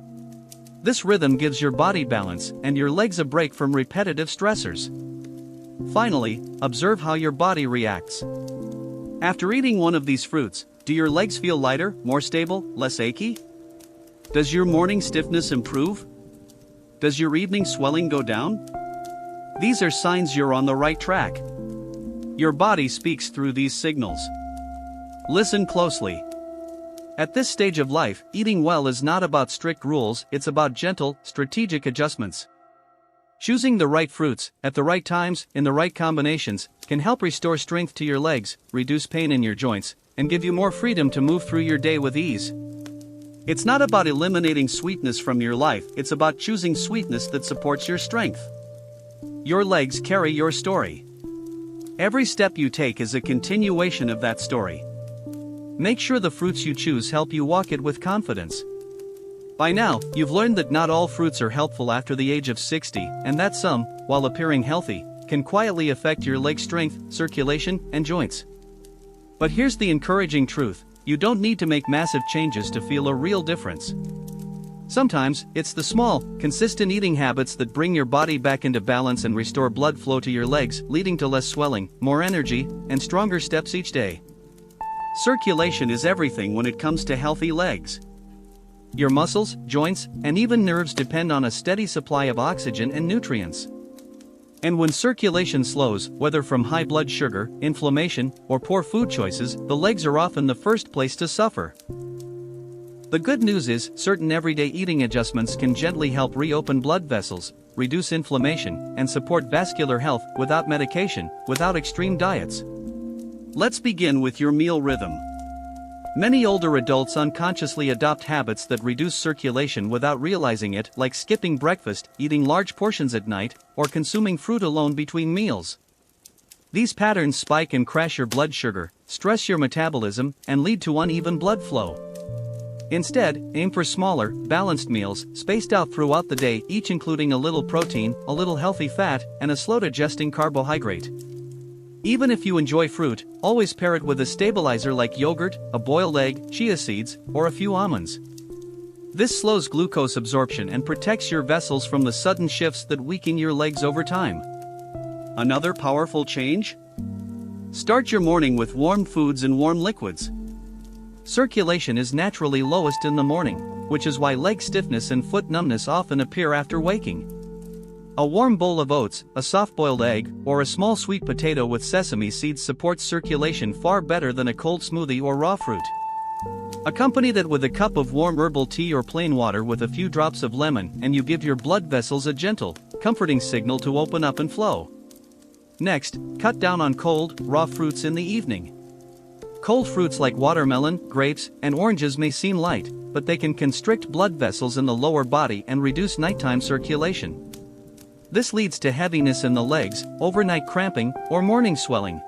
This rhythm gives your body balance and your legs a break from repetitive stressors. Finally, observe how your body reacts. After eating one of these fruits, do your legs feel lighter, more stable, less achy? Does your morning stiffness improve? Does your evening swelling go down? These are signs you're on the right track. Your body speaks through these signals. Listen closely. At this stage of life, eating well is not about strict rules, it's about gentle, strategic adjustments. Choosing the right fruits, at the right times, in the right combinations, can help restore strength to your legs, reduce pain in your joints, and give you more freedom to move through your day with ease. It's not about eliminating sweetness from your life, it's about choosing sweetness that supports your strength. Your legs carry your story. Every step you take is a continuation of that story. Make sure the fruits you choose help you walk it with confidence. By now, you've learned that not all fruits are helpful after the age of 60, and that some, while appearing healthy, can quietly affect your leg strength, circulation, and joints. But here's the encouraging truth: you don't need to make massive changes to feel a real difference. Sometimes, it's the small, consistent eating habits that bring your body back into balance and restore blood flow to your legs, leading to less swelling, more energy, and stronger steps each day. Circulation is everything when it comes to healthy legs. Your muscles, joints, and even nerves depend on a steady supply of oxygen and nutrients. And when circulation slows, whether from high blood sugar, inflammation, or poor food choices, the legs are often the first place to suffer. The good news is, certain everyday eating adjustments can gently help reopen blood vessels, reduce inflammation, and support vascular health without medication, without extreme diets. Let's begin with your meal rhythm. Many older adults unconsciously adopt habits that reduce circulation without realizing it, like skipping breakfast, eating large portions at night, or consuming fruit alone between meals. These patterns spike and crash your blood sugar, stress your metabolism, and lead to uneven blood flow. Instead, aim for smaller, balanced meals, spaced out throughout the day, each including a little protein, a little healthy fat, and a slow-digesting carbohydrate. Even if you enjoy fruit, always pair it with a stabilizer like yogurt, a boiled egg, chia seeds, or a few almonds. This slows glucose absorption and protects your vessels from the sudden shifts that weaken your legs over time. Another powerful change? Start your morning with warm foods and warm liquids. Circulation is naturally lowest in the morning, which is why leg stiffness and foot numbness often appear after waking. A warm bowl of oats, a soft-boiled egg, or a small sweet potato with sesame seeds supports circulation far better than a cold smoothie or raw fruit. Accompany that with a cup of warm herbal tea or plain water with a few drops of lemon, and you give your blood vessels a gentle, comforting signal to open up and flow. Next, cut down on cold, raw fruits in the evening. Cold fruits like watermelon, grapes, and oranges may seem light, but they can constrict blood vessels in the lower body and reduce nighttime circulation. This leads to heaviness in the legs, overnight cramping, or morning swelling.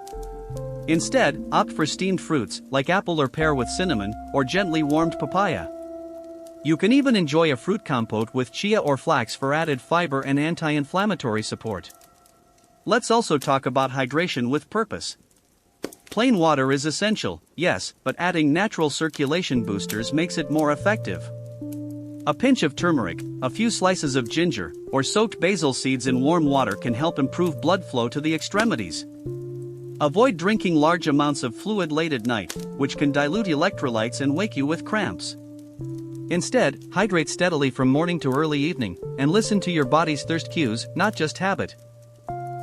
Instead, opt for steamed fruits like apple or pear with cinnamon, or gently warmed papaya. You can even enjoy a fruit compote with chia or flax for added fiber and anti-inflammatory support. Let's also talk about hydration with purpose. Plain water is essential, yes, but adding natural circulation boosters makes it more effective. A pinch of turmeric, a few slices of ginger, or soaked basil seeds in warm water can help improve blood flow to the extremities. Avoid drinking large amounts of fluid late at night, which can dilute electrolytes and wake you with cramps. Instead, hydrate steadily from morning to early evening, and listen to your body's thirst cues, not just habit.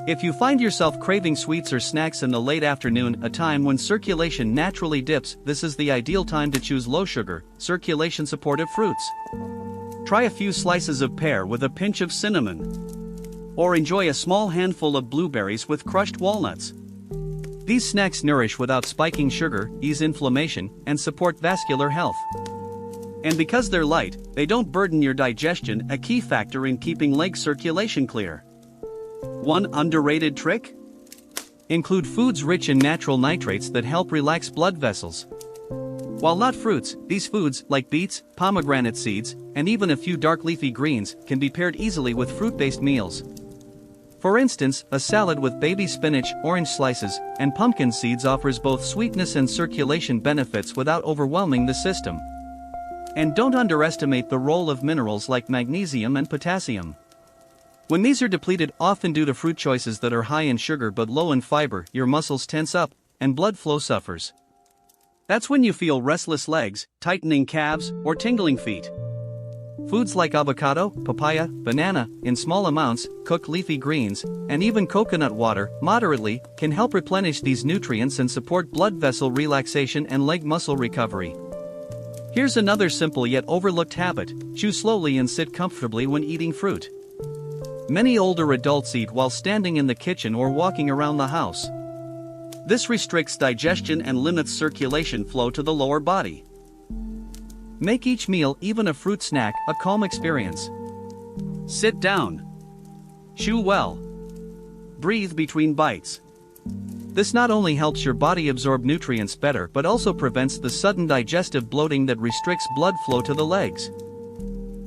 If you find yourself craving sweets or snacks in the late afternoon, a time when circulation naturally dips, this is the ideal time to choose low-sugar, circulation-supportive fruits. Try a few slices of pear with a pinch of cinnamon. Or enjoy a small handful of blueberries with crushed walnuts. These snacks nourish without spiking sugar, ease inflammation, and support vascular health. And because they're light, they don't burden your digestion, a key factor in keeping leg circulation clear. One underrated trick? Include foods rich in natural nitrates that help relax blood vessels. While not fruits, these foods, like beets, pomegranate seeds, and even a few dark leafy greens, can be paired easily with fruit-based meals. For instance, a salad with baby spinach, orange slices, and pumpkin seeds offers both sweetness and circulation benefits without overwhelming the system. And don't underestimate the role of minerals like magnesium and potassium. When these are depleted, often due to fruit choices that are high in sugar but low in fiber, your muscles tense up, and blood flow suffers. That's when you feel restless legs, tightening calves, or tingling feet. Foods like avocado, papaya, banana, in small amounts, cooked leafy greens, and even coconut water, moderately, can help replenish these nutrients and support blood vessel relaxation and leg muscle recovery. Here's another simple yet overlooked habit: chew slowly and sit comfortably when eating fruit. Many older adults eat while standing in the kitchen or walking around the house. This restricts digestion and limits circulation flow to the lower body. Make each meal, even a fruit snack, a calm experience. Sit down. Chew well. Breathe between bites. This not only helps your body absorb nutrients better but also prevents the sudden digestive bloating that restricts blood flow to the legs.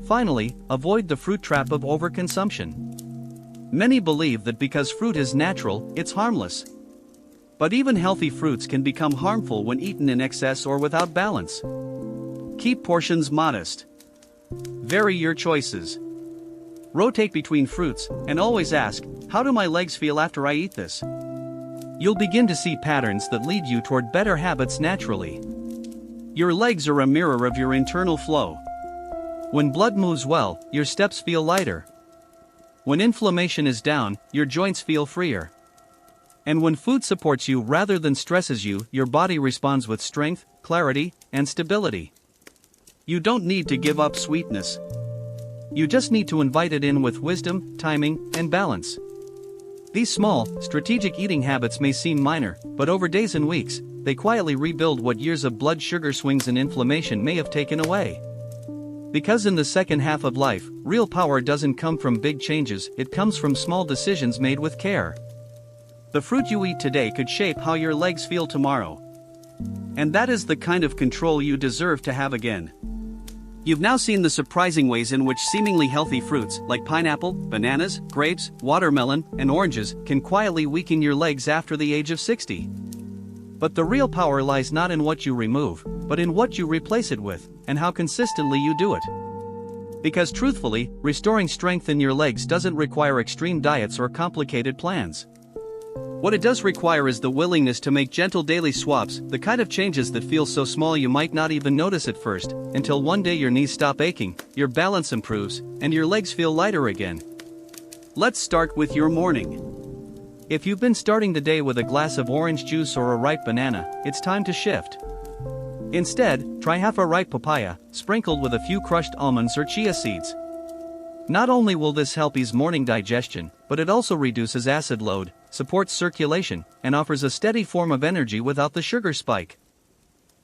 Finally, avoid the fruit trap of overconsumption. Many believe that because fruit is natural, it's harmless. But even healthy fruits can become harmful when eaten in excess or without balance. Keep portions modest. Vary your choices. Rotate between fruits, and always ask, how do my legs feel after I eat this? You'll begin to see patterns that lead you toward better habits naturally. Your legs are a mirror of your internal flow. When blood moves well, your steps feel lighter. When inflammation is down, your joints feel freer. And when food supports you rather than stresses you, your body responds with strength, clarity, and stability. You don't need to give up sweetness. You just need to invite it in with wisdom, timing, and balance. These small, strategic eating habits may seem minor, but over days and weeks, they quietly rebuild what years of blood sugar swings and inflammation may have taken away. Because in the second half of life, real power doesn't come from big changes, it comes from small decisions made with care. The fruit you eat today could shape how your legs feel tomorrow. And that is the kind of control you deserve to have again. You've now seen the surprising ways in which seemingly healthy fruits, like pineapple, bananas, grapes, watermelon, and oranges, can quietly weaken your legs after the age of 60. But the real power lies not in what you remove, but in what you replace it with, and how consistently you do it. Because truthfully, restoring strength in your legs doesn't require extreme diets or complicated plans. What it does require is the willingness to make gentle daily swaps, the kind of changes that feel so small you might not even notice at first, until one day your knees stop aching, your balance improves, and your legs feel lighter again. Let's start with your morning. If you've been starting the day with a glass of orange juice or a ripe banana, it's time to shift. Instead, try half a ripe papaya, sprinkled with a few crushed almonds or chia seeds. Not only will this help ease morning digestion, but it also reduces acid load, supports circulation, and offers a steady form of energy without the sugar spike.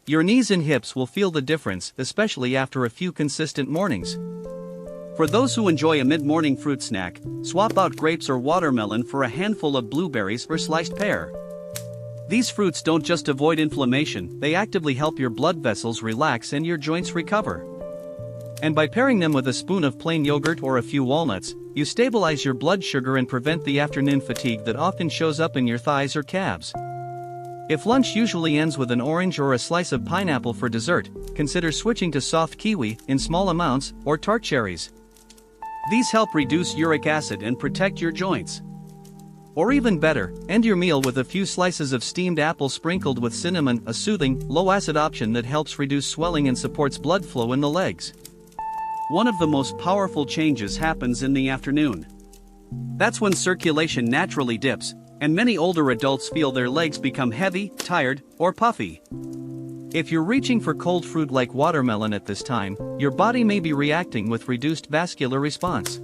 Your knees and hips will feel the difference, especially after a few consistent mornings. For those who enjoy a mid-morning fruit snack, swap out grapes or watermelon for a handful of blueberries or sliced pear. These fruits don't just avoid inflammation, they actively help your blood vessels relax and your joints recover. And by pairing them with a spoon of plain yogurt or a few walnuts, you stabilize your blood sugar and prevent the afternoon fatigue that often shows up in your thighs or calves. If lunch usually ends with an orange or a slice of pineapple for dessert, consider switching to soft kiwi in small amounts or tart cherries. These help reduce uric acid and protect your joints. Or even better, end your meal with a few slices of steamed apple sprinkled with cinnamon, a soothing, low-acid option that helps reduce swelling and supports blood flow in the legs. One of the most powerful changes happens in the afternoon. That's when circulation naturally dips, and many older adults feel their legs become heavy, tired, or puffy. If you're reaching for cold fruit like watermelon at this time, your body may be reacting with reduced vascular response.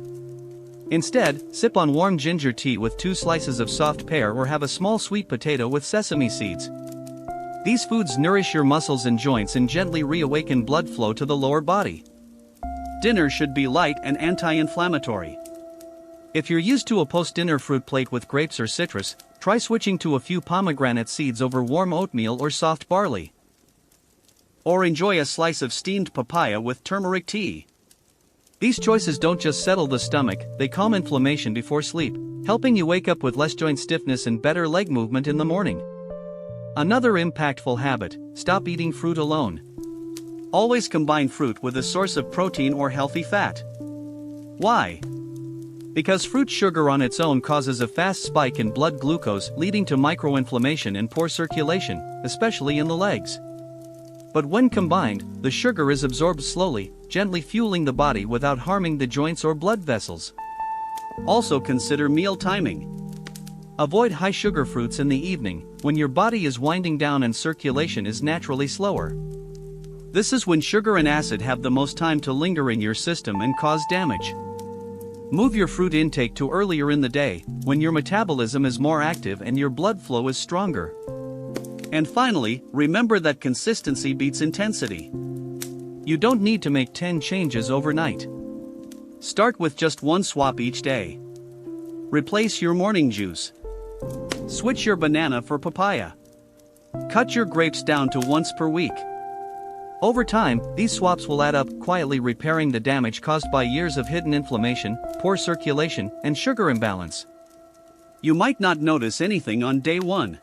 Instead, sip on warm ginger tea with 2 slices of soft pear or have a small sweet potato with sesame seeds. These foods nourish your muscles and joints and gently reawaken blood flow to the lower body. Dinner should be light and anti-inflammatory. If you're used to a post-dinner fruit plate with grapes or citrus, try switching to a few pomegranate seeds over warm oatmeal or soft barley. Or enjoy a slice of steamed papaya with turmeric tea. These choices don't just settle the stomach, they calm inflammation before sleep, helping you wake up with less joint stiffness and better leg movement in the morning. Another impactful habit: stop eating fruit alone. Always combine fruit with a source of protein or healthy fat. Why? Because fruit sugar on its own causes a fast spike in blood glucose, leading to microinflammation and poor circulation, especially in the legs. But when combined, the sugar is absorbed slowly, gently fueling the body without harming the joints or blood vessels. Also consider meal timing. Avoid high-sugar fruits in the evening, when your body is winding down and circulation is naturally slower. This is when sugar and acid have the most time to linger in your system and cause damage. Move your fruit intake to earlier in the day, when your metabolism is more active and your blood flow is stronger. And finally, remember that consistency beats intensity. You don't need to make 10 changes overnight. Start with just 1 swap each day. Replace your morning juice. Switch your banana for papaya. Cut your grapes down to once per week. Over time, these swaps will add up, quietly repairing the damage caused by years of hidden inflammation, poor circulation, and sugar imbalance. You might not notice anything on day 1.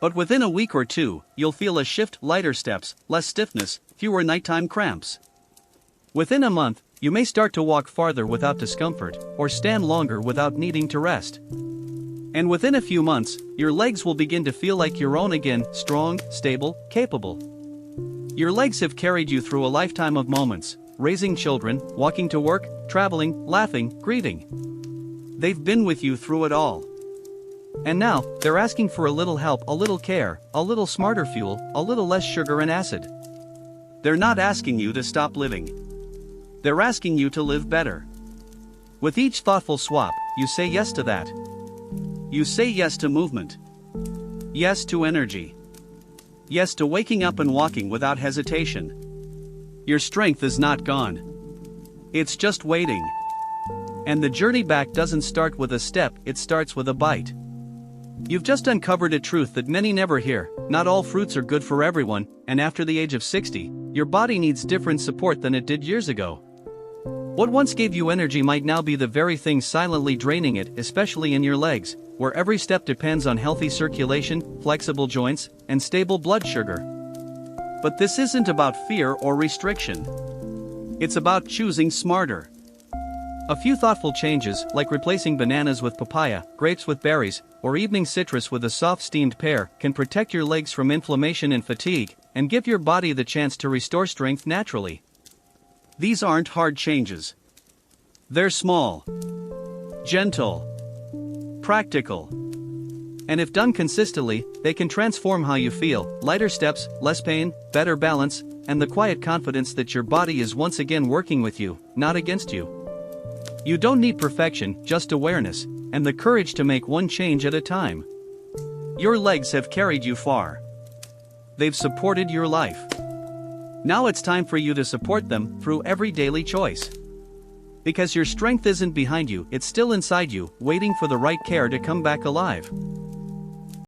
But within a week or 2, you'll feel a shift: lighter steps, less stiffness, fewer nighttime cramps. Within a month, you may start to walk farther without discomfort, or stand longer without needing to rest. And within a few months, your legs will begin to feel like your own again: strong, stable, capable. Your legs have carried you through a lifetime of moments: raising children, walking to work, traveling, laughing, grieving. They've been with you through it all. And now, they're asking for a little help, a little care, a little smarter fuel, a little less sugar and acid. They're not asking you to stop living. They're asking you to live better. With each thoughtful swap, you say yes to that. You say yes to movement. Yes to energy. Yes to waking up and walking without hesitation. Your strength is not gone. It's just waiting. And the journey back doesn't start with a step, it starts with a bite. You've just uncovered a truth that many never hear: not all fruits are good for everyone, and after the age of 60, your body needs different support than it did years ago. What once gave you energy might now be the very thing silently draining it, especially in your legs, where every step depends on healthy circulation, flexible joints, and stable blood sugar. But this isn't about fear or restriction. It's about choosing smarter. A few thoughtful changes, like replacing bananas with papaya, grapes with berries, or evening citrus with a soft steamed pear, can protect your legs from inflammation and fatigue, and give your body the chance to restore strength naturally. These aren't hard changes. They're small, gentle, practical. And if done consistently, they can transform how you feel: lighter steps, less pain, better balance, and the quiet confidence that your body is once again working with you, not against you. You don't need perfection, just awareness, and the courage to make one change at a time. Your legs have carried you far. they've supported your life. Now it's time for you to support them through every daily choice. Because your strength isn't behind you, it's still inside you, waiting for the right care to come back alive.